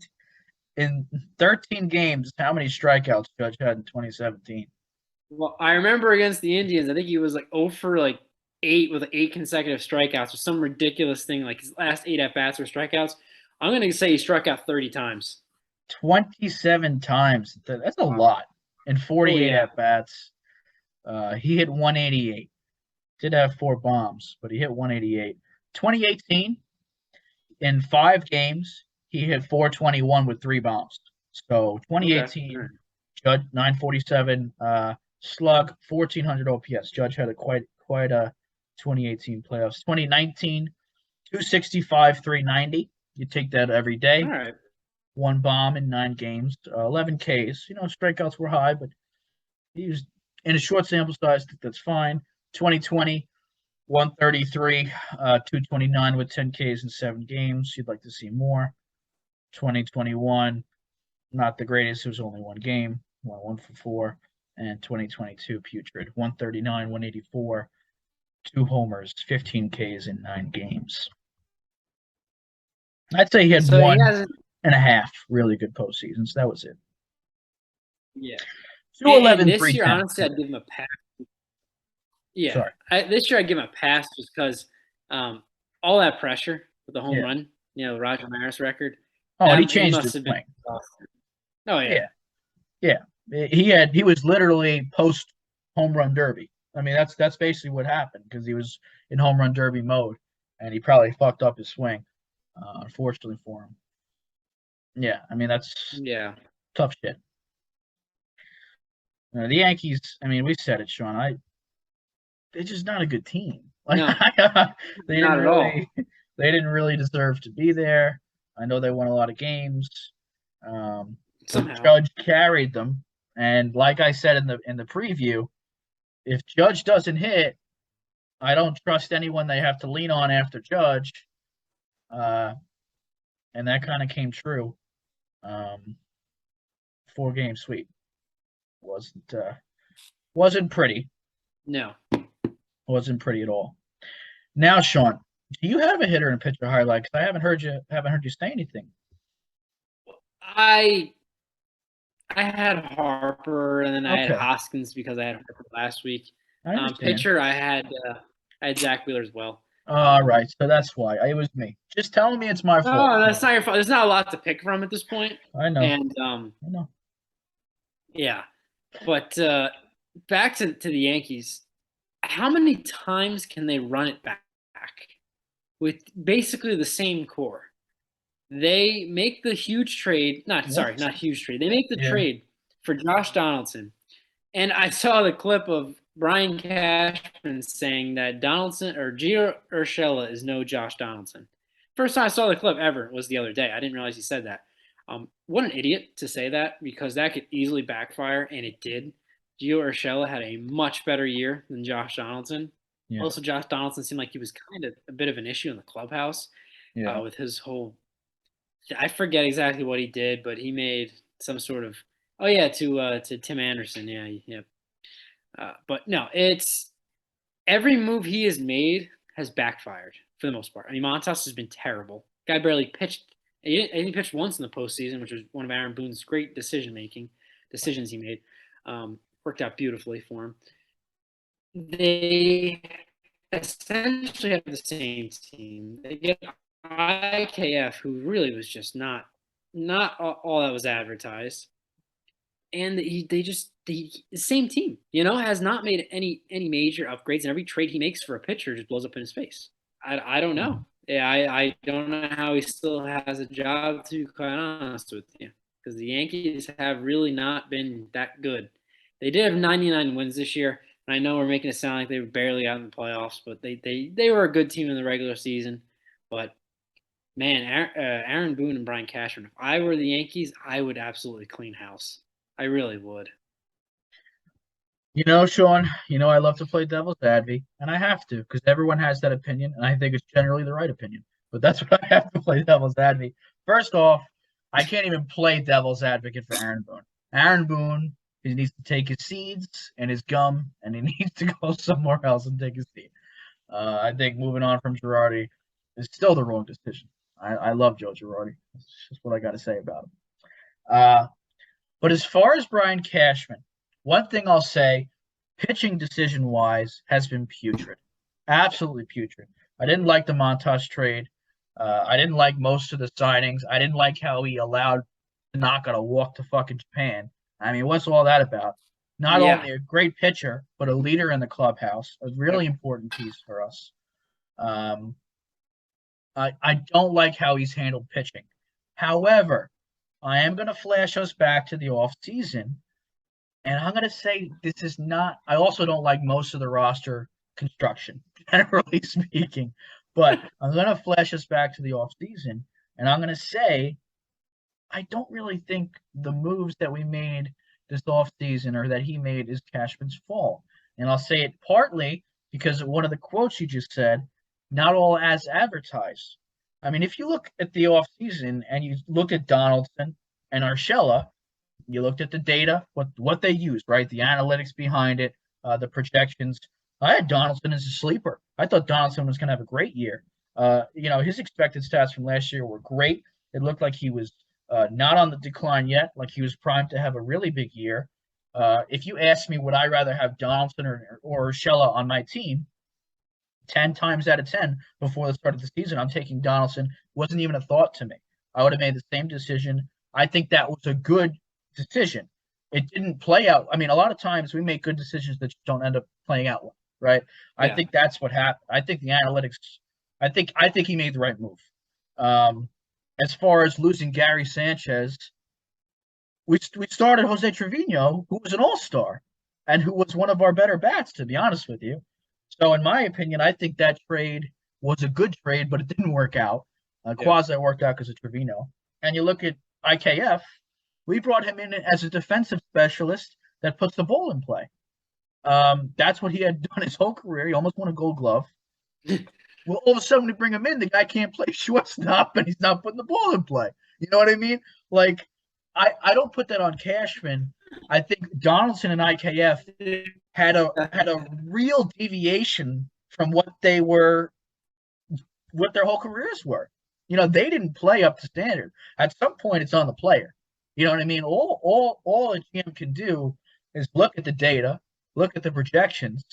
In 13 games, how many strikeouts Judge had in 2017? Well, I remember against the Indians, I think he was like 0 for like 8 with like 8 consecutive strikeouts or some ridiculous thing. Like his last 8 at bats were strikeouts. I'm gonna say he struck out 30 times. 27 times. That's a Wow. lot. In Oh 48 yeah. at bats. He hit 188. Did have 4 bombs, but he hit 188. 2018, in 5 games, he hit 421 with 3 bombs. So Okay. All 2018, right. Judge 947, slug 1400 OPS. Judge had a quite a 2018 playoffs. 2019, 265, 390. You take that every All day. right. 1 bomb in 9 games, 11 Ks. Strikeouts were high, but he was in a short sample size. That's fine. 2020, 133, 229 with 10 Ks in 7 games. You'd like to see more. 2021, not the greatest. It was only 1 game, 1 for 4. And 2022, putrid, 139, 184, 2 homers, 15 Ks in 9 games. I'd say he had So he one hasn't. and a half really good postseasons. That was it. Yeah. And 211, this year, 310. honestly, I'd give him a pass. Yeah. Sorry. This year, I'd give him a pass just because all that pressure with the home Yeah. run, Roger Maris record, Oh, and he he changed must his have been swing. exhausted. Oh yeah. Yeah. Yeah. He was literally post home run derby. I mean, that's basically what happened because he was in home run derby mode, and he probably fucked up his swing, unfortunately for him. Yeah, I mean that's Yeah. tough shit. The Yankees. I mean, we said it, Sean. They're just not a good team. Like No, they didn't not at all. really, they didn't really deserve to be there. I know they won a lot of games, but Somehow. Judge carried them. And like I said in the preview, if Judge doesn't hit, I don't trust anyone they have to lean on after Judge. Uh, and that kind of came true. 4 game sweep wasn't pretty. No. Wasn't pretty at all. Now, Sean, do you have a hitter and pitcher highlight? Because I haven't heard you say anything. I I had Harper and then I had Okay, Hoskins because I had Harper last week. I understand. Pitcher, I had Zach Wheeler as well. All Um, right, so that's why it was me. Just telling me it's my fault. oh, that's So not your fault. There's not a lot to pick from at this point, I know, and I know. yeah. But back to the Yankees. How many times can they run it back with basically the same core? They make the huge trade. What? Not huge trade. They make the Yeah, trade for Josh Donaldson. And I saw the clip of Brian Cashman saying that Donaldson or Gio Urshela is no Josh Donaldson. First time I saw the clip ever was the other day. I didn't realize he said that. What an idiot to say that because that could easily backfire, and it did. Gio Urshela had a much better year than Josh Donaldson. yeah, Also, Josh Donaldson seemed like he was kind of a bit of an issue in the clubhouse yeah. with his whole. I forget exactly what he did, but he made some sort of. Oh yeah, to Tim Anderson. Yeah, yeah. But no, it's every move he has made has backfired for the most part. I mean, Montas has been terrible. Guy barely pitched. He pitched once in the postseason, which was one of Aaron Boone's great decisions he made. Worked out beautifully for him. They essentially have the same team. They get IKF, who really was just not all that was advertised, and they just the same team, has not made any major upgrades, and every trade he makes for a pitcher just blows up in his face. I don't know. Mhm. Yeah, I don't know how he still has a job, to be quite honest with you, because the Yankees have really not been that good. They did have 99 wins this year, and I know we're making it sound like they were barely out in the playoffs, but they were a good team in the regular season. But man, Aaron Boone and Brian Cashman, if I were the Yankees, I would absolutely clean house. I really would. You know, Sean, I love to play devil's advocate, and I have to because everyone has that opinion, and I think it's generally the right opinion. But that's what I have to play devil's advocate. First off, I can't even play devil's advocate for Aaron Boone. Aaron Boone, he needs to take his seeds and his gum, and he needs to go somewhere else and take his seed. I think moving on from Girardi is still the wrong decision. I love Joe Girardi. That's just what I got to say about him. Uh, but as far as Brian Cashman, one thing I'll say, pitching decision wise, has been putrid. Absolutely putrid. I didn't like the Montage trade. I didn't like most of the signings. I didn't like how he allowed Tanaka to walk to fucking Japan. I mean, what's all that about? Not Yeah. only a great pitcher, but a leader in the clubhouse, a really Yep. important piece for us. Um, I don't like how he's handled pitching. However, I am going to flash us back to the off season, and I'm going to say this is not. I also don't like most of the roster construction, generally speaking. But I'm going to flash us back to the off season, and I'm going to say I don't really think the moves that we made this off season or that he made is Cashman's fault. And I'll say it partly because of one of the quotes you just said, not all as advertised. I mean, if you look at the off season and you look at Donaldson and Archella, you looked at the data, what they used, right? The analytics behind it, the projections. I had Donaldson as a sleeper. I thought Donaldson was going to have a great year. His expected stats from last year were great. It looked like he was not on the decline yet, like he was primed to have a really big year. If you ask me, would I rather have Donaldson or Urshela on my team? 10 times out of 10 before the start of the season, I'm taking Donaldson. Wasn't even a thought to me. I would have made the same decision. I think that was a good decision. It didn't play out. I mean, a lot of times we make good decisions that don't end up playing out well, right? I Yeah. think that's what happened. I think the analytics. I think he made the right move. Um, as far as losing Gary Sanchez, we started Jose Trevino, who was an all-star and who was one of our better bats, to be honest with you. So, in my opinion, I think that trade was a good trade, but it didn't work out. Yeah. Quasi worked out because of Trevino. And you look at IKF, we brought him in as a defensive specialist that puts the ball in play. That's what he had done his whole career. He almost won a Gold Glove. Well, all of a sudden, we bring him in, the guy can't play shortstop, and he's not putting the ball in play. You know what I mean? Like, I don't put that on Cashman. I think Donaldson and IKF had a real deviation from what they were, what their whole careers were. They didn't play up to standard. At some point, it's on the player. You know what I mean? All a GM can do is look at the data, look at the projections,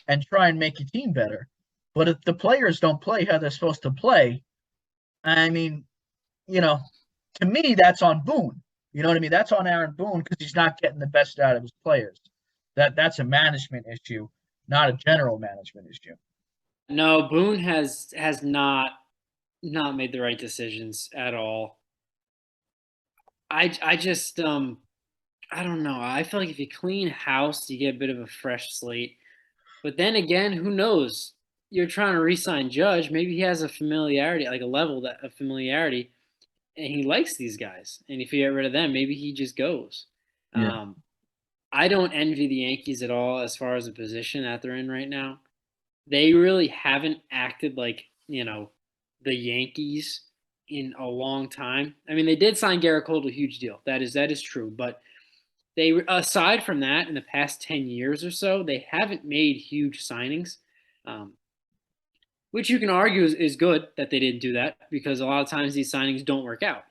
and try and make your team better. But if the players don't play how they're supposed to play, I mean, to me, that's on Boone. You know what I mean? That's on Aaron Boone because he's not getting the best out of his players. That's a management issue, not a general management issue. No, Boone has not made the right decisions at all. I just I don't know. I feel like if you clean house, you get a bit of a fresh slate. But then again, who knows? You're trying to re-sign Judge. Maybe he has a familiarity, like a level that of familiarity, and he likes these guys. And if you get rid of them, maybe he just goes. Yeah. Um, I don't envy the Yankees at all as far as the position that they're in right now. They really haven't acted like, the Yankees in a long time. I mean, they did sign Garrett Cole to a huge deal. That is true. But they, aside from that, in the past 10 years or so, they haven't made huge signings, um, which you can argue is good that they didn't do that because a lot of times these signings don't work out.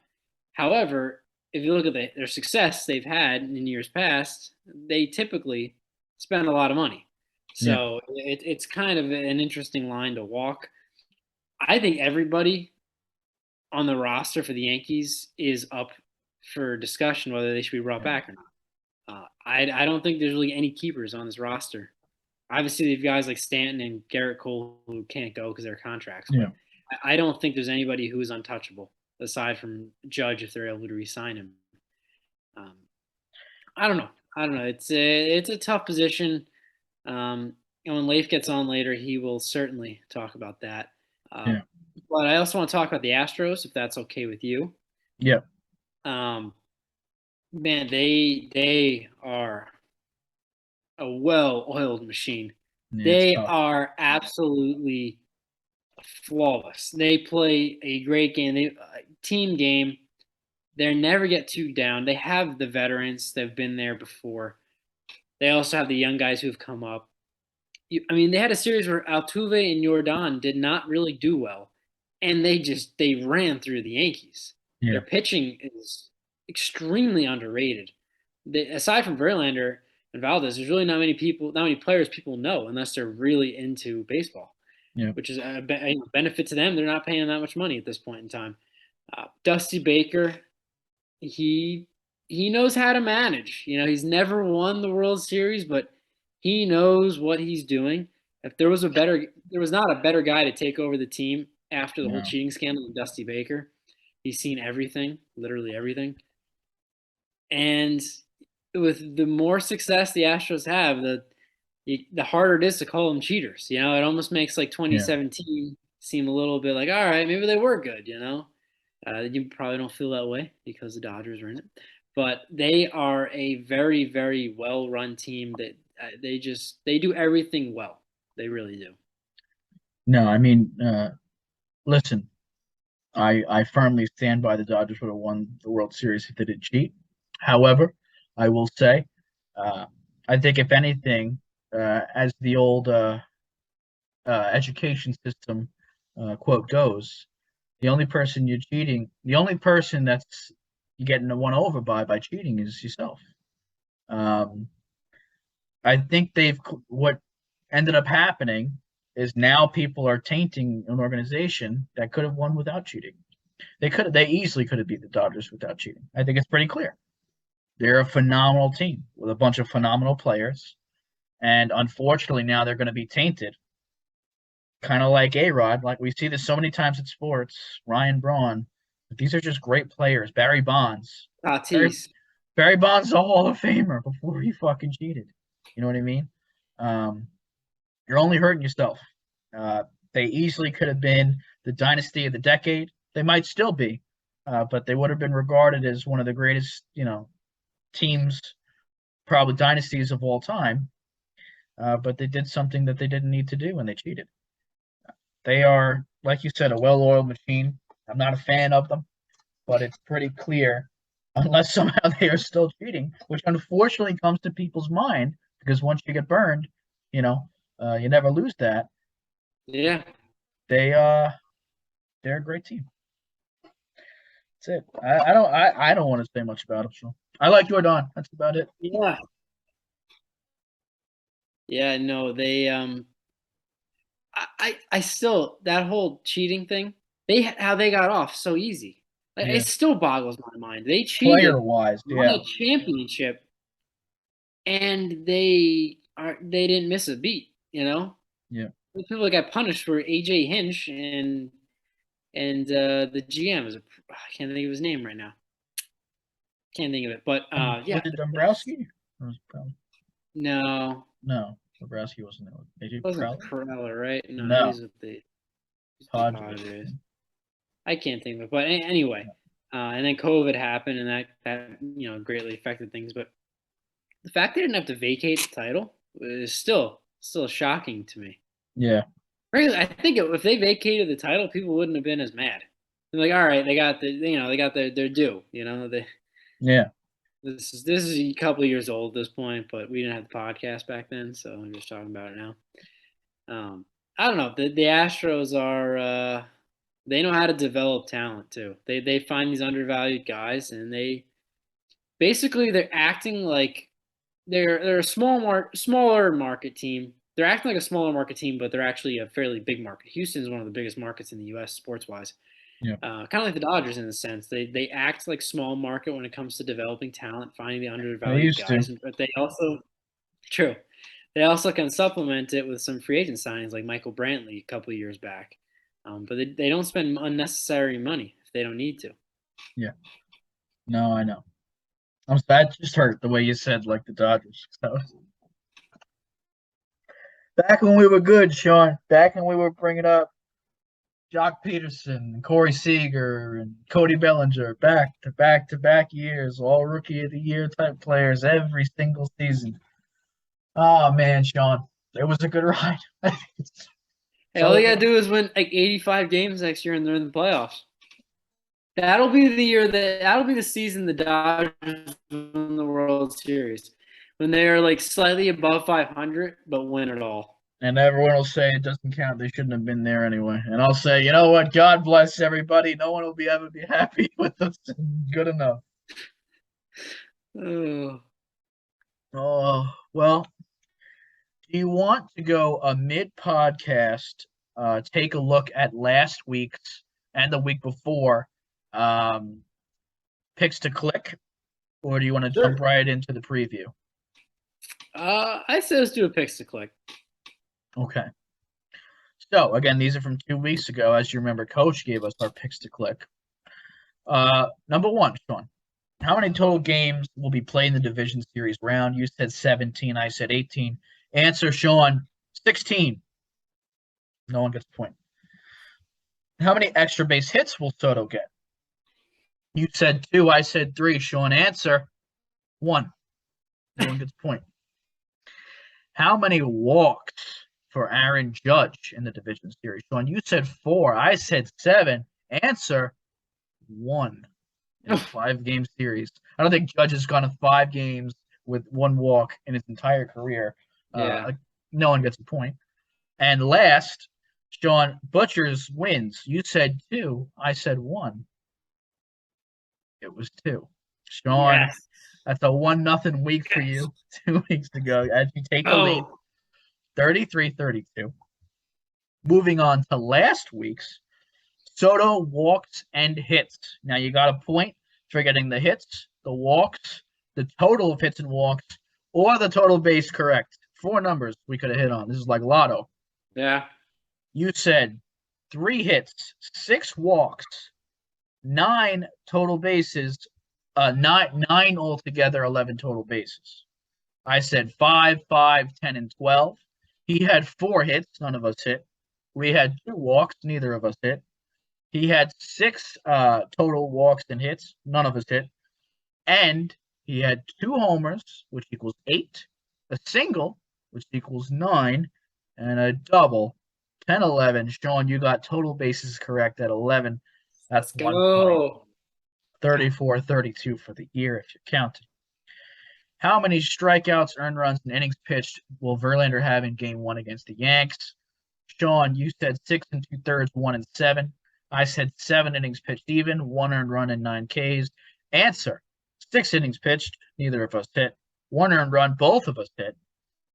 However, if you look at their success they've had in years past, they typically spend a lot of money. Yeah. So it's kind of an interesting line to walk. I think everybody on the roster for the Yankees is up for discussion whether they should be brought back or not. I don't think there's really any keepers on this roster. Obviously, they've guys like Stanton and Garrett Cole who can't go because of their contracts, Yeah. but I don't think there's anybody who is untouchable aside from Judge if they're able to re-sign him. Um, I don't know. It's a tough position. And when Leif gets on later, he will certainly talk about that. Uh, Yeah. but I also want to talk about the Astros, if that's okay with you. Yeah. Um, Man, they are a well-oiled machine. Yeah, it's They tough. are absolutely flawless. They play a great game. They team game. They never get too down. They have the veterans. They've been there before. They also have the young guys who've come up. I mean, they had a series where Altuve and Jordan did not really do well, and they ran through the Yankees. Yeah, Their pitching is extremely underrated. Aside from Verlander and Valdez, there's really not many players people know unless they're really into baseball, yeah, which is a benefit to them. They're not paying that much money at this point in time. Dusty Baker, he he knows how to manage. He's never won the World Series, but he knows what he's doing. If there was not a better guy to take over the team after the whole no, cheating scandal than Dusty Baker. He's seen everything, literally everything. And with the more success the Astros have, the harder it is to call them cheaters. It almost makes like yeah. 2017 seem a little bit like, all right, maybe they were good. You probably don't feel that way because the Dodgers are in it, but they are a very, very well-run team that they do everything well. They really do. No, I mean, listen, I firmly stand by the Dodgers would have won the World Series if they didn't cheat. However, I will say, uh, I think if anything, as the old education system quote goes, the only person that's you getting one over by cheating is yourself. Um, I think what ended up happening is now people are tainting an organization that could have won without cheating. They easily could have beat the Dodgers without cheating. I think it's pretty clear. They're a phenomenal team with a bunch of phenomenal players, and unfortunately now they're going to be tainted, kind of like A-Rod. Like we see this so many times in sports. Ryan Braun, but these are just great players. Barry Bonds, Barry Tatis. Barry Bonds is a Hall of Famer before he fucking cheated. You know what I mean? Um, you're only hurting yourself. Uh, they easily could have been the dynasty of the decade. They might still be, but they would have been regarded as one of the greatest, teams, probably dynasties of all time. But they did something that they didn't need to do when they cheated. They are, like you said, a well-oiled machine. I'm not a fan of them, but it's pretty clear, unless somehow they are still cheating, which unfortunately comes to people's mind because once you get burned, you know, you never lose that. Yeah. They they're a great team. That's it. I don't want to say much about them. So I like Jordan. That's about it. Yeah. Yeah. No, I still that whole cheating thing. How they got off so easy. Like, Yeah. it still boggles my mind. They Player cheated, wise, won yeah. a championship, and they didn't miss a beat. Yeah. The people that got punished were AJ Hinch and the GM I can't think of his name right now. Can't think of it, but Was yeah, it Dombrowski? Or was it no, No, Dombrowski wasn't there. it AJ wasn't Preller? Preller, right? No, No, he's with the Padres. Padres. I can't think of it, but anyway, and then COVID happened, and that greatly affected things. But the fact they didn't have to vacate the title is still shocking to me. Yeah. Really, I think if they vacated the title, people wouldn't have been as mad. They're like, all right, they got their due. Yeah. This is a couple of years old at this point, but we didn't have the podcast back then, so I'm just talking about it now. I don't know. The Astros are they know how to develop talent too. They find these undervalued guys, and they're acting like they're a smaller market team. They're acting like a smaller market team, but they're actually a fairly big market. Houston is one of the biggest markets in the U.S. sports wise. Yeah. Kind of like the Dodgers in a sense. They act like small market when it comes to developing talent, finding the They undervalued used to. guys, but they also true. They also can supplement it with some free agent signings like Michael Brantley a couple of years back. But they don't spend unnecessary money if they don't need to. Yeah. No, I know. That just hurt the way you said like the Dodgers. So, back when we were good, Sean. Back when we were bringing up Jock Peterson, Corey Seager, and Cody Bellinger, back to back years, all rookie of the year type players every single season. Oh man, Sean, it was a good ride. Hey, all So you gotta do is win like 85 games next year and they're in the playoffs. That'll be the year that'll be the season the Dodgers win the World Series when they are like slightly above 500 but win it all. and everyone will say it doesn't count. They shouldn't have been there anyway. And I'll say, you know what? God bless everybody. No one will ever be happy with us. Good enough. Oh, Oh well. Do you want to go a mid podcast? Take a look at last week's and the week before um, picks to click, or do you want to sure. jump right into the preview? I say let's do a picks to click. Okay. So again, these are from 2 weeks ago. As you remember, Coach gave us our picks to click. Number one, Sean. How many total games will be played in the division series round? You said 17. I said 18. Answer, Sean, 16. No one gets a point. How many extra base hits will Soto get? You said 2. I said 3. Sean, answer, 1. No one gets a point. How many walks for Aaron Judge in the division series? Sean, you said 4. I said 7. Answer, 1 in a 5-game series. I don't think Judge has gone to 5 games with 1 walk in his entire career. Yeah. No one gets a point. And last, Sean, Butcher's wins. You said 2. I said 1. It was 2. Sean, Yes. that's a 1-0 week for you 2 weeks ago as you take the lead, Oh. 33-32. Moving on to last week's, Soto walks and hits. Now you got a point for getting the hits, the walks, the total of hits and walks, or the total base correct. 4 numbers we could have hit on. This is like lotto. Yeah. You said 3 hits, 6 walks, 9 total bases, nine altogether, 11 total bases. I said 5, 5, 10, and 12. He had 4 hits, none of us hit. We had 2 walks, neither of us hit. He had 6 total walks and hits, none of us hit. And he had 2 homers, which equals 8, a single, which equals 9, and a double, 10, 11. Sean, you got total bases correct at 11. That's Let's 1 point. go. 34-32 for the year if you're counting. How many strikeouts, earned runs, and innings pitched will Verlander have in Game 1 against the Yanks? Sean, you said 6 2/3, 1 and 7. I said 7 innings pitched even, 1 earned run, and 9 Ks. Answer, 6 innings pitched, neither of us hit. 1 earned run, both of us hit.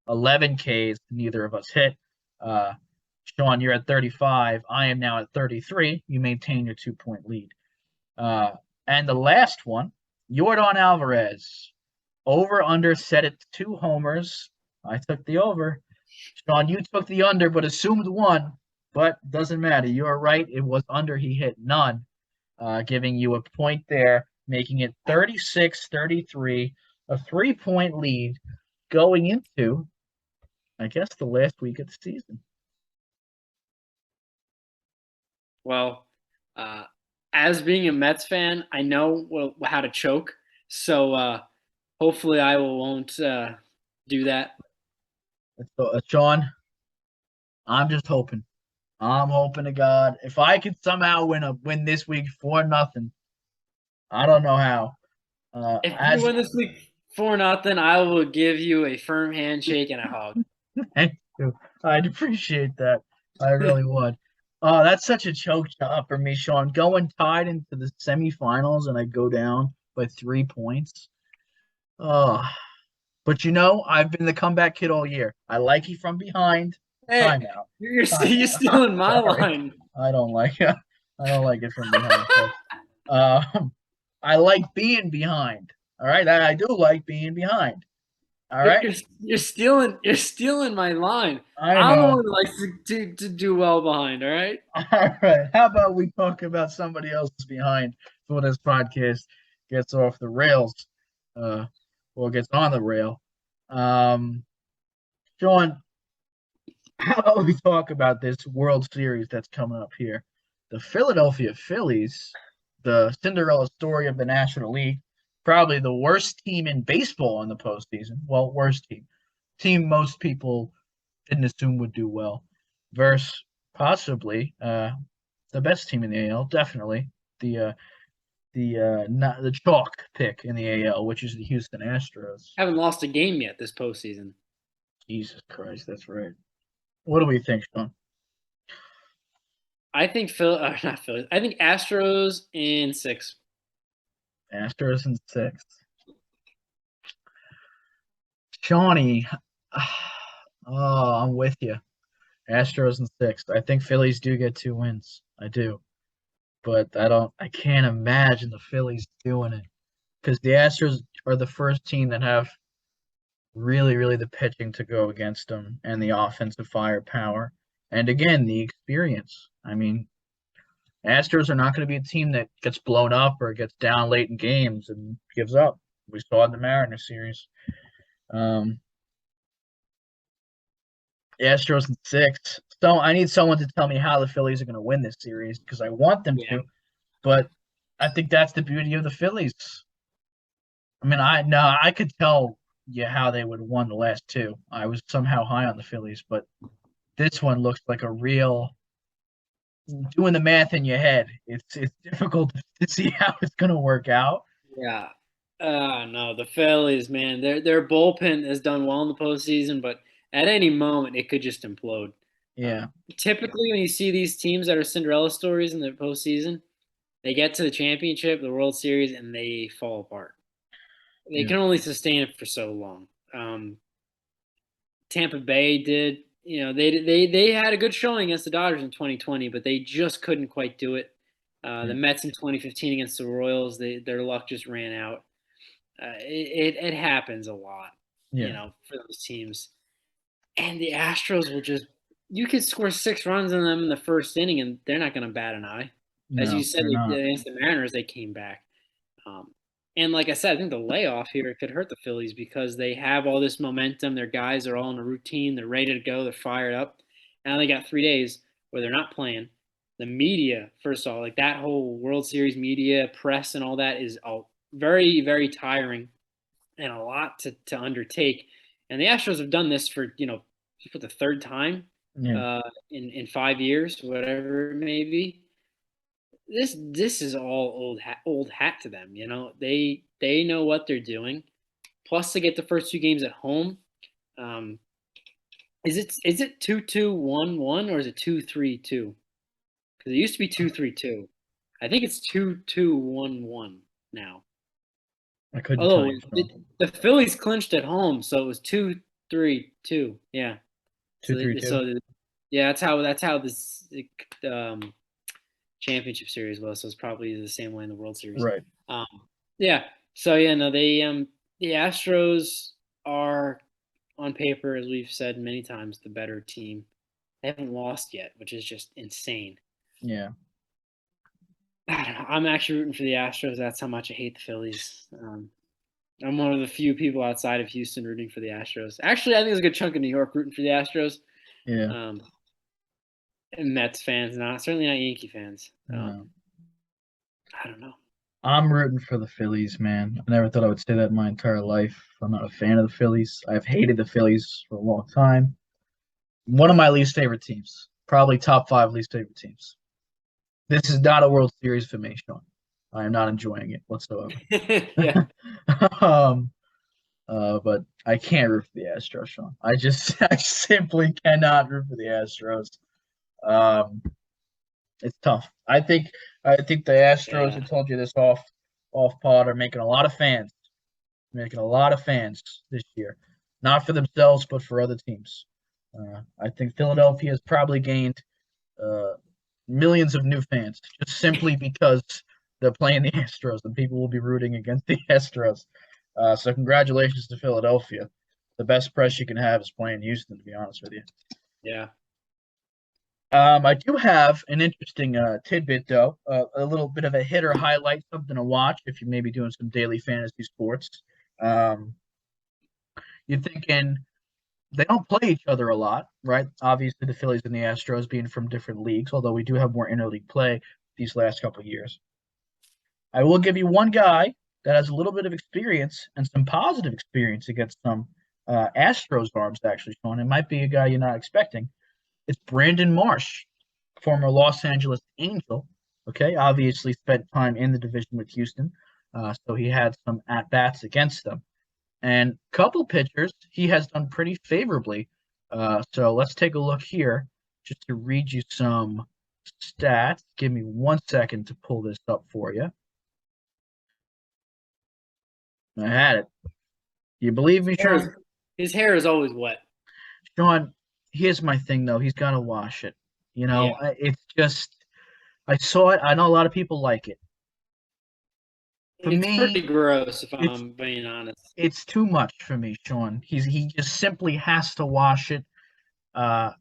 11 Ks, neither of us hit. Sean, you're at 35. I am now at 33. You maintain your 2-point lead. And the last one, Yordan Alvarez. Over under set at 2 homers. I took the over. Sean, you took the under, but assumed 1. But doesn't matter. You're right. It was under. He hit none, giving you a point there, making it 36-33, a 3-point lead going into, I guess, the last week of the season. Well, as being a Mets fan, I know how to choke. So hopefully I won't do that. Sean, I'm just hoping. I'm hoping to God if I could somehow win this week 4-0. I don't know how. If you win this week 4-0, I will give you a firm handshake and a hug. Thank you. I'd appreciate that. I really would. Oh, that's such a choke job for me, Sean. Going tied into the semifinals and I go down by 3 points. Oh, but I've been the comeback kid all year. I like you from behind. Hey, Timeout. you're still in my line. I don't like it. I don't like it from behind. I like being behind. All right, I do like being behind. All right, You're stealing my line. I I'm the know. one who likes to do well behind. All right. All right, how about we talk about somebody else's behind before this podcast gets off the rails, or gets on the rail. Sean, how about we talk about this World Series that's coming up here? The Philadelphia Phillies, the Cinderella story of the National League, probably the worst team in baseball in the postseason. Well, worst team. team most people didn't assume would do well, versus possibly the best team in the AL, definitely not the chalk pick in the AL, which is the Houston Astros. Haven't lost a game yet this postseason. Jesus Christ, that's right. What do we think, Sean? I think not Phillies. I think Astros in 6. Astros in 6. Shawnee, oh, I'm with you. Astros in 6. I think Phillies do get 2 wins. I do. But I can't imagine the Phillies doing it. Because the Astros are the first team that have really, really the pitching to go against them and the offensive firepower. And again, the experience. I mean, Astros are not going to be a team that gets blown up or gets down late in games and gives up. We saw it in the Mariners series. Astros in 6. So I need someone to tell me how the Phillies are going to win this series because I want them to, but I think that's the beauty of the Phillies. I mean, I could tell you how they would have won the last 2. I was somehow high on the Phillies, but this one looks like a real doing the math in your head. It's difficult to see how it's going to work out. Yeah. No, the Phillies, man, their bullpen has done well in the postseason, but at any moment it could just implode. Yeah. Typically, when you see these teams that are Cinderella stories in the postseason, they get to the championship, the World Series, and they fall apart. They Yeah. can only sustain it for so long. Tampa Bay did, they had a good showing against the Dodgers in 2020, but they just couldn't quite do it. The Mets in 2015 against the Royals, their luck just ran out. It happens a lot, for those teams. And the Astros will just you could score 6 runs on them in the first inning, and they're not going to bat an eye. As No, you said, they're not. against the Mariners, they came back. And like I said, I think the layoff here could hurt the Phillies because they have all this momentum. Their guys are all in a routine. They're ready to go. They're fired up. Now they got 3 days where they're not playing. The media, first of all, like that whole World Series media, press, and all that is all very, very tiring and a lot to undertake. And the Astros have done this for the 3rd time in 5 years, whatever it may be. This is all old hat to them. They know what they're doing. Plus, to get the first 2 games at home. Is it 2-2-1-1 or is it 2-3-2? Because it used to be 2-3-2. I think it's 2-2-1-1 now. I couldn't tell Although you. the Phillies clinched at home, so it was 2-3-2. Yeah. 2-3-2. Yeah, that's how this championship series was. So it's probably the same way in the World Series. Right. Yeah. So yeah, no, the Astros are on paper, as we've said many times, the better team. They haven't lost yet, which is just insane. Yeah. I don't know. I'm actually rooting for the Astros. That's how much I hate the Phillies. I'm one of the few people outside of Houston rooting for the Astros. Actually, I think there's a good chunk of New York rooting for the Astros. Yeah. And Mets fans, certainly not Yankee fans. No. I don't know. I'm rooting for the Phillies, man. I never thought I would say that in my entire life. I'm not a fan of the Phillies. I've hated the Phillies for a long time. One of my least favorite teams. Probably top 5 least favorite teams. This is not a World Series for me, Sean. I am not enjoying it whatsoever. Yeah. But I can't root for the Astros, Sean. I simply cannot root for the Astros. It's tough. I think the Astros. Yeah. I told you this off pod are making a lot of fans this year, not for themselves but for other teams. I think Philadelphia has probably gained millions of new fans just simply because they're playing the Astros and people will be rooting against the Astros. So congratulations to Philadelphia. The best press you can have is playing Houston, to be honest with you. Yeah. I do have an interesting tidbit, though, a little bit of a hitter highlight, something to watch if you may be doing some daily fantasy sports. You're thinking they don't play each other a lot, right? Obviously, the Phillies and the Astros being from different leagues, although we do have more interleague play these last couple of years. I will give you one guy that has a little bit of experience and some positive experience against some Astros arms, actually, Sean. It might be a guy you're not expecting. It's Brandon Marsh, former Los Angeles Angel. Okay, obviously spent time in the division with Houston, so he had some at bats against them. And couple pitchers he has done pretty favorably. So let's take a look here just to read you some stats. Give me 1 second to pull this up for you. I had it. You believe me, Sean? His hair is always wet. Sean, here's my thing though. He's got to wash it. You know, it's just I saw it. I know a lot of people like it. For It's pretty me, gross, if I'm being honest. it's too much for me, Sean. He just simply has to wash it. Uh,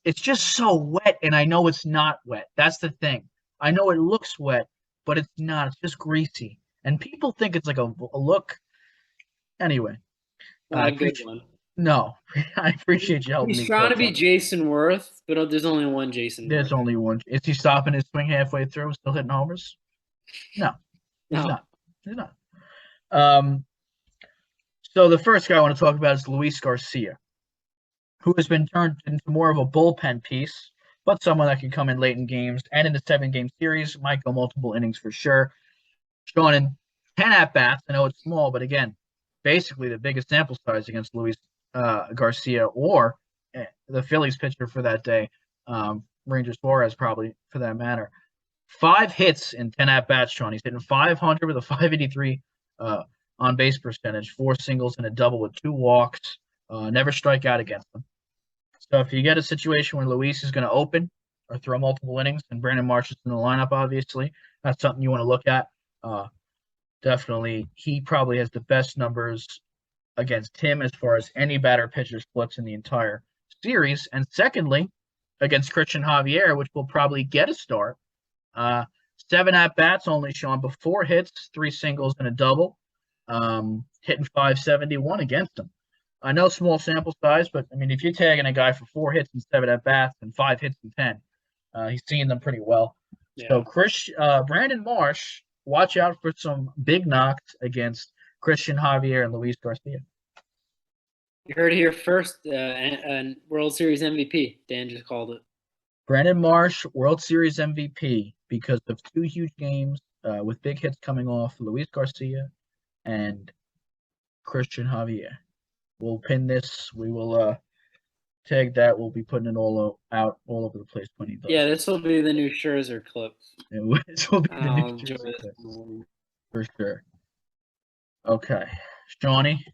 it's just so wet, and I know it's not wet. That's the thing. I know it looks wet, but it's not. It's just greasy, and people think it's like a look. Anyway, Not a good one. no, I appreciate you helping He's me. trying to catch be up. Jason Worth, but there's only one Jason There's Worth. only one. Is he stopping his swing halfway through, still hitting homers? No, he's No. not. He's not. So the first guy I want to talk about is Luis Garcia, who has been turned into more of a bullpen piece, but someone that can come in late in games and in the 7-game series might go multiple innings for sure. Showing in 10 at bats. I know it's small, but again, basically the biggest sample size against Luis Garcia or the Phillies pitcher for that day, Rangers Suarez probably for that matter. 5 hits in 10 at bats, Sean. He's hitting 500 with a 583 on base percentage, 4 singles and a double with 2 walks. Never strike out against them. So if you get a situation where Luis is going to open or throw multiple innings and Brandon Marsh is in the lineup, obviously, that's something you want to look at. Definitely, he probably has the best numbers against him as far as any batter pitcher splits in the entire series. And secondly, against Christian Javier, which will probably get a start. 7 at bats only, Sean, but 4 hits, 3 singles, and a double. Hitting 571 against him. I know small sample size, but I mean, if you're tagging a guy for 4 hits and 7 at bats and 5 hits and 10, he's seeing them pretty well. Yeah. So Brandon Marsh, watch out for some big knocks against Christian Javier and Luis Garcia. You heard it here first. And World Series MVP. Dan just called it. Brandon Marsh, World Series MVP, because of 2 huge games with big hits coming off Luis Garcia and Christian Javier. We'll pin this. We will tag that. We'll be putting it all out all over the place when he does. Yeah, this will be the new Scherzer clip. This will be the I'll new enjoy Scherzer this clip. For sure. Okay, Shawnee,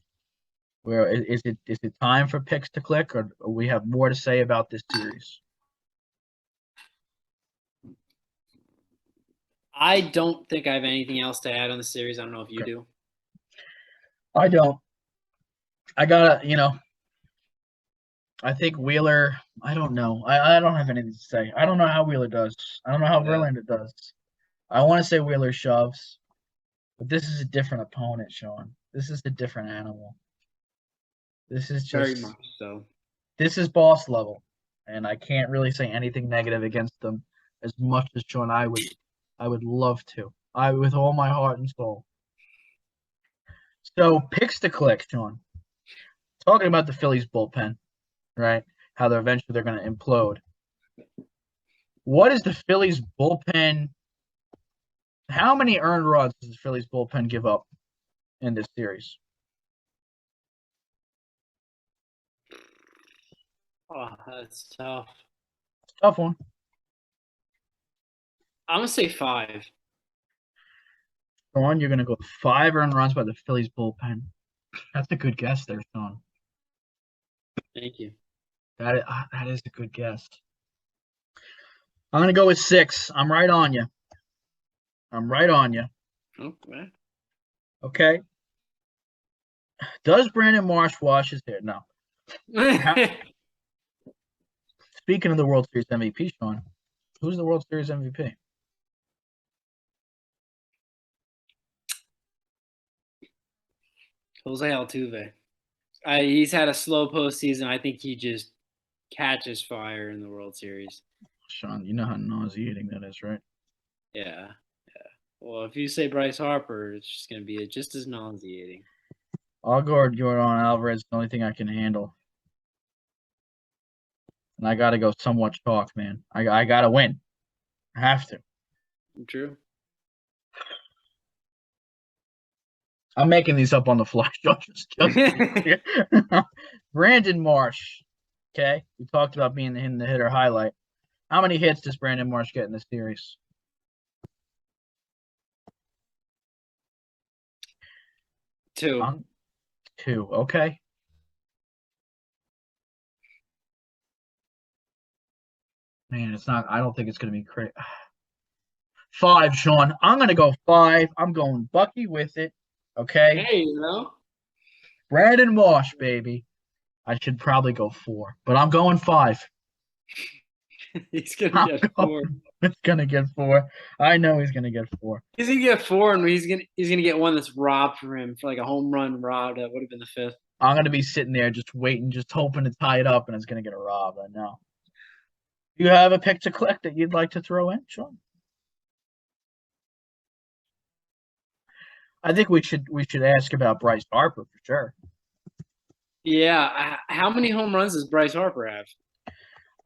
where is it time for picks to click, or we have more to say about this series? I don't think I have anything else to add on the series. I don't know if you do. I don't. I gotta, I think Wheeler. I don't know. I don't have anything to say. I don't know how Wheeler does. I don't know how Verlander does. I want to say Wheeler shoves, but this is a different opponent, Sean. This is a different animal. This is Very just much so. This is boss level, and I can't really say anything negative against them as much as Sean. I would love to. With all my heart and soul. So picks to click, Sean. Talking about the Phillies bullpen, right? How they're going to implode. What is the Phillies bullpen? How many earned runs does the Phillies bullpen give up in this series? Oh, that's tough. Tough one. I'm gonna say 5. Sean, you're gonna go 5 earned runs by the Phillies bullpen. That's a good guess there, Sean. Thank you. That is a good guess. I'm gonna go with 6. I'm right on you. Okay. Okay. Does Brandon Marsh wash his hair? No. Speaking of the World Series MVP, Sean, who's the World Series MVP? Jose Altuve. He's had a slow postseason. I think he just catches fire in the World Series. Sean, you know how nauseating that is, right? Yeah. Well, if you say Bryce Harper, it's just going to be just as nauseating. I'll go with Jordan Alvarez. The only thing I can handle, and I got to go somewhat chalk, man. I got to win. I have to. True. I'm making these up on the fly. Brandon Marsh. Okay, we talked about being the hitter highlight. How many hits does Brandon Marsh get in this series? 2. 2. Okay. Man, it's not. I don't think it's going to be crazy. 5, Sean. I'm going to go 5. I'm going Bucky with it. Okay. Hey, Brandon Marsh, baby. I should probably go 4, but I'm going 5. he's gonna I'm get going, 4. it's gonna get 4. I know he's gonna get 4. He's gonna get 4, and he's gonna get one that's robbed from him for like a home run robbed. That would have been the 5th. I'm gonna be sitting there just waiting, just hoping to tie it up, and it's gonna get a rob. I know. You have a pick to click that you'd like to throw in, Sean? I think we should ask about Bryce Harper for sure. Yeah. How many home runs does Bryce Harper have?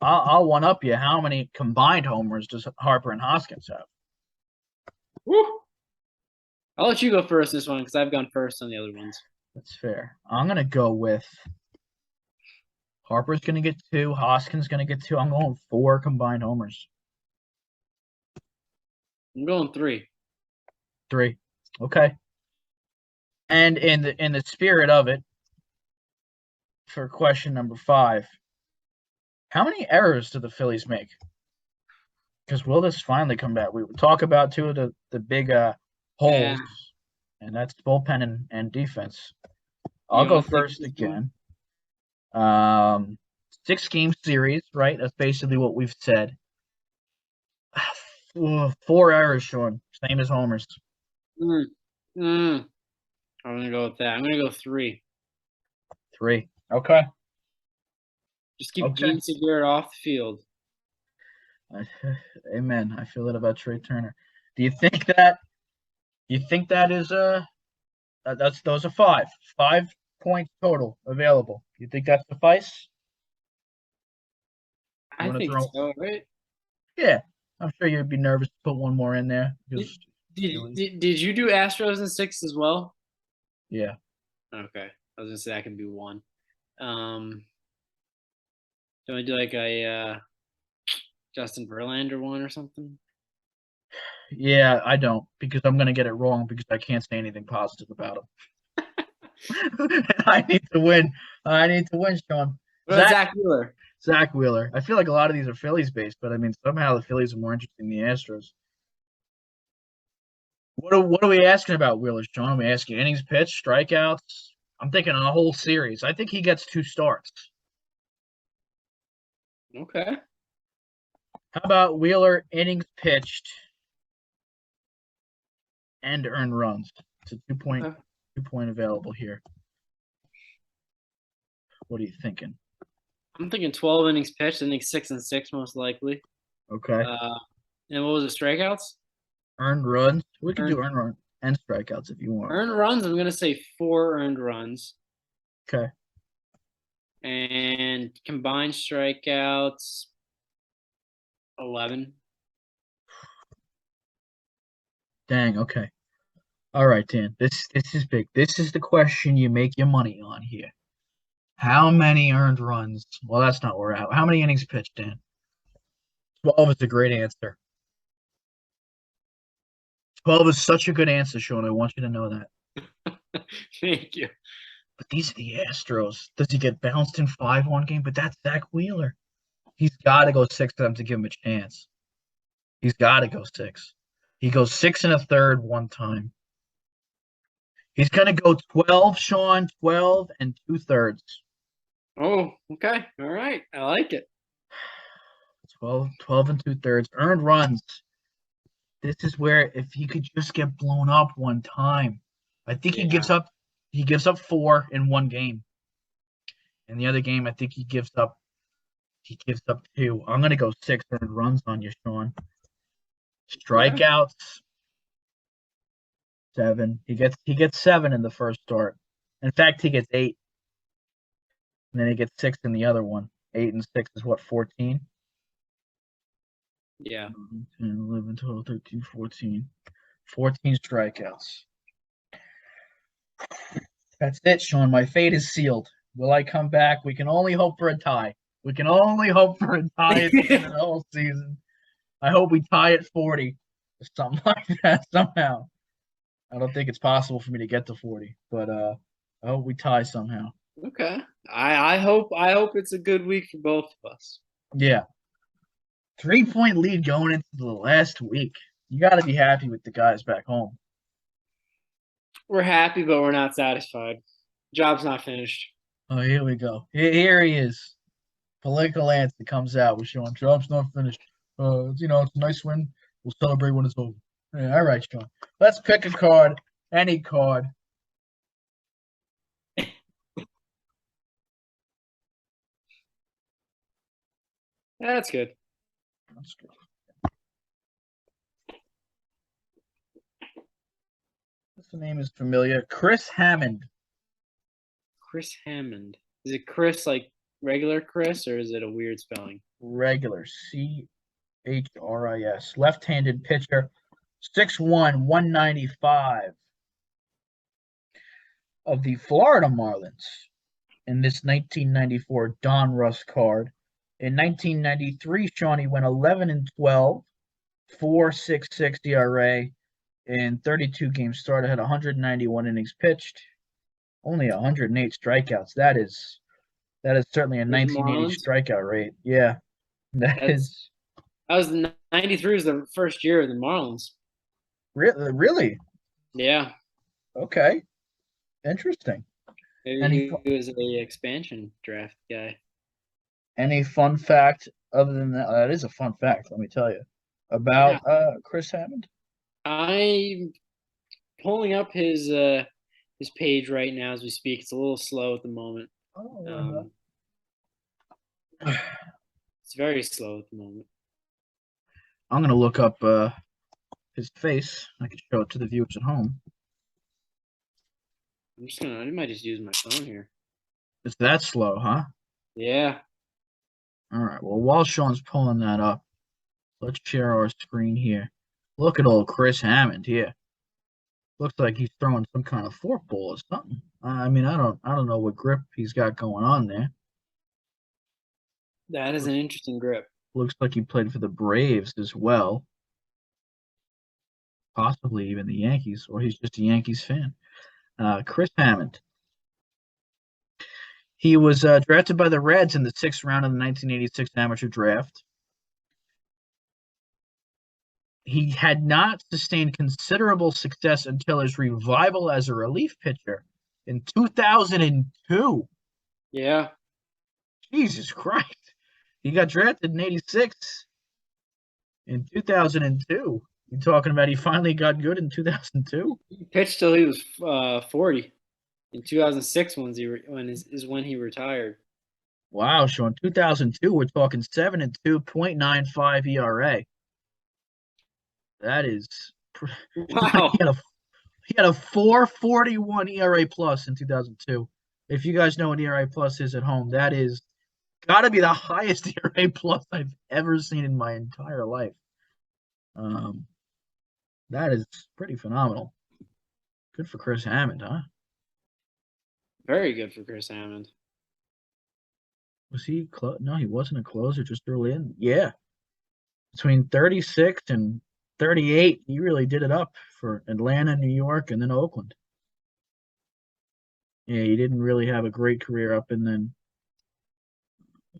I'll one up you. How many combined homers does Harper and Hoskins have? Woo! I'll let you go first this one because I've gone first on the other ones. That's fair. I'm gonna go with Harper's gonna get 2. Hoskins gonna get 2. I'm going 4 combined homers. I'm going 3. 3. Okay. And in the spirit of it, for question number 5, how many errors do the Phillies make? Because will this finally come back? We talk about 2 of the big holes, and that's bullpen and defense. I'll go first again. 6-game series, right? That's basically what we've said. 4 errors, Sean. Same as homers. I'm gonna go with that. I'm gonna go 3. 3. Okay. Just keep Gene Segura off the field. Amen. I feel it about Trey Turner. Do you think that? Is those are 5. 5 points total available. You think that suffice? I think so, right? Yeah, I'm sure you'd be nervous to put one more in there. Did you do Astros in 6 as well? Yeah. Okay, I was gonna say that can be 1. Do I do like a Justin Verlander one or something? Yeah, I don't because I'm gonna get it wrong because I can't say anything positive about him. I need to win. Sean. Zach Wheeler. Zach Wheeler. I feel like a lot of these are Phillies based, but I mean somehow the Phillies are more interesting than the Astros. What are we asking about Wheeler, Sean? Are we asking innings pitched, strikeouts? I'm thinking on a whole series. I think he gets 2 starts. Okay. How about Wheeler innings pitched and earned runs? It's a 2-point available here. What are you thinking? I'm thinking 12 innings pitched. I think 6 and 6 most likely. Okay. And what was it? Strikeouts? Earned runs. We can do earned runs and strikeouts if you want. Earned runs. I'm gonna say 4 earned runs. Okay. And combined strikeouts 11. Dang. Okay. All right, Dan. This is big. This is the question you make your money on here. How many earned runs? Well, that's not where we're at. How many innings pitched, Dan? 12 is a great answer. 12 is such a good answer, Sean. I want you to know that. Thank you. But these are the Astros. Does he get bounced in 5 one game? But that's Zach Wheeler. He's got to go 6 of them to give him a chance. He's got to go 6. He goes 6 1/3 one time. He's going to go 12, Sean, 12 2/3. Oh, okay. All right. I like it. 12 2/3. Earned runs. This is where if he could just get blown up one time. I think he gives up 4 in one game. In the other game, I think he gives up 2. I'm gonna go 6 earned runs on you, Sean. Strikeouts 7. He gets 7 in the first start, In fact, he gets 8. And then he gets 6 in the other one. 8 and 6 is what, 14? Yeah. 10, 11, 12, 13, 14. 14 strikeouts. That's it, Sean. My fate is sealed. Will I come back? We can only hope for a tie. We can only hope for a tie at the end of the whole season. I hope we tie at 40 or something like that somehow. I don't think it's possible for me to get to 40, but I hope we tie somehow. Okay. I hope it's a good week for both of us. Yeah. 3-point lead going into the last week. You got to be happy with the guys back home. We're happy, but we're not satisfied. Job's not finished. Oh, here we go. Here he is. Political answer comes out. We're showing job's not finished. It's a nice win. We'll celebrate when it's over. Yeah, all right, Sean. Let's pick a card. Any card. That's good. That's good. This name is familiar. Chris Hammond. Chris Hammond. Is it Chris like regular Chris, or is it a weird spelling? Regular. Chris. Left-handed pitcher. 6'1", 195. Of the Florida Marlins in this 1994 Don Russ card. In 1993, Shawnee went 11 and 12, 4.66 ERA, in 32 games started, had 191 innings pitched, only 108 strikeouts. That is certainly a 1980 strikeout rate. Yeah, that was 93 was the first year of the Marlins. Really? Yeah. Okay. Interesting. Maybe he was a expansion draft guy. Any fun fact other than that? That is a fun fact, let me tell you, about Chris Hammond. I'm pulling up his page right now as we speak. It's a little slow at the moment. It's very slow at the moment. I'm gonna look up his face. I can show it to the viewers at home. I might just use my phone here. It's that slow, huh? Yeah. All right. Well, while Sean's pulling that up, let's share our screen here. Look at old Chris Hammond here. Looks like he's throwing some kind of forkball or something. I mean, I don't know what grip he's got going on there. That is an interesting grip. Looks like he played for the Braves as well. Possibly even the Yankees, or he's just a Yankees fan. Chris Hammond. He was drafted by the Reds in the 6th round of the 1986 amateur draft. He had not sustained considerable success until his revival as a relief pitcher in 2002. Yeah. Jesus Christ. He got drafted in 86. In 2002. You're talking about he finally got good in 2002? He pitched till he was 40. In 2006 when he retired. Wow, Sean. 2002, we're talking 7 and 2.95 ERA. That is wow. He had a 4.41 ERA plus in 2002. If you guys know what ERA plus is at home, that is got to be the highest ERA plus I've ever seen in my entire life. That is pretty phenomenal. Good for Chris Hammond, huh? Very good for Chris Hammond. Was he no, he wasn't a closer just early in. Yeah. Between 36 and 38, he really did it up for Atlanta, New York, and then Oakland. Yeah, he didn't really have a great career up and then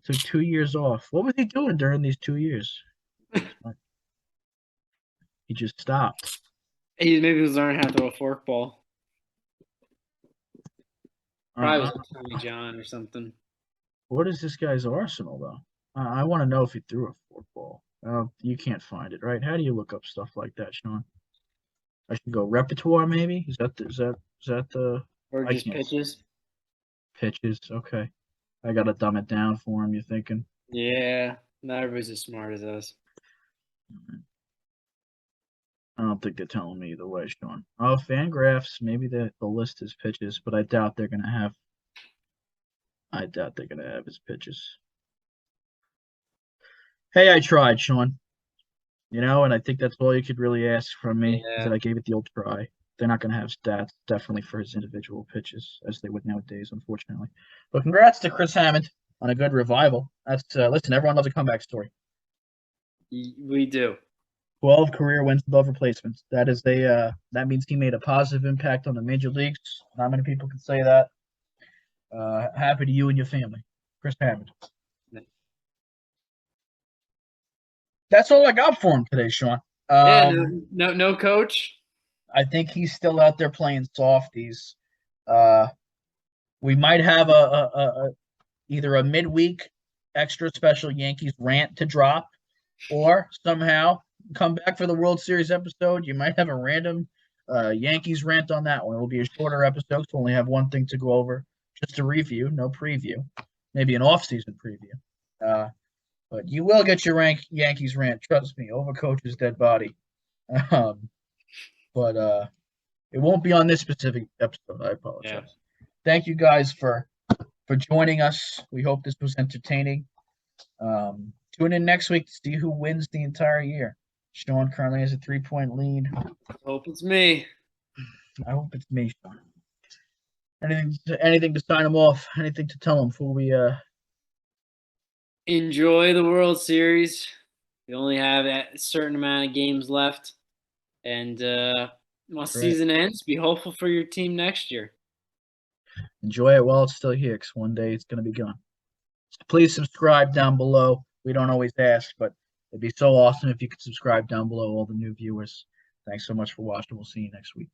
took 2 years off. What was he doing during these 2 years? He just stopped. Maybe he was learning how to throw a forkball. Probably was Tommy John or something. What is this guy's arsenal, though? I want to know if he threw a forkball. You can't find it, right? How do you look up stuff like that, Sean? I should go repertoire, maybe. Is that the? Or just pitches? Pitches. Okay. I gotta dumb it down for him. You thinking? Yeah, not everybody's as smart as us. I don't think they're telling me either way, Sean. Oh, Fangraphs, maybe they'll list his pitches, but I doubt they're gonna have. I doubt they're gonna have his pitches. Hey, I tried, Sean. And I think that's all you could really ask from me is Yeah. that I gave it the old try. They're not gonna have stats definitely for his individual pitches as they would nowadays, unfortunately. But congrats to Chris Hammond on a good revival. That's listen, everyone loves a comeback story. We do. 12 career wins above replacements. That means he made a positive impact on the major leagues. Not many people can say that. Happy to you and your family, Chris Hammond. That's all I got for him today, Sean. Yeah, no coach. I think he's still out there playing softies. We might have either a midweek extra special Yankees rant to drop, or somehow come back for the World Series episode. You might have a random Yankees rant on that one. It will be a shorter episode, so we'll only have one thing to go over, just a review, no preview, maybe an off-season preview. But you will get your Yankees rant, trust me, over Coach's dead body. But it won't be on this specific episode. I apologize. Yeah. Thank you guys for joining us. We hope this was entertaining. Tune in next week to see who wins the entire year. Sean currently has a 3-point lead. Hope it's me. I hope it's me, Sean. Anything to sign him off? Anything to tell him before we enjoy the World Series? We only have a certain amount of games left, and once season ends, be hopeful for your team next year. Enjoy it while it's still here, because one day it's going to be gone. Please subscribe down below. We don't always ask, but it'd be so awesome if you could subscribe down below, all the new viewers. Thanks so much for watching. We'll see you next week.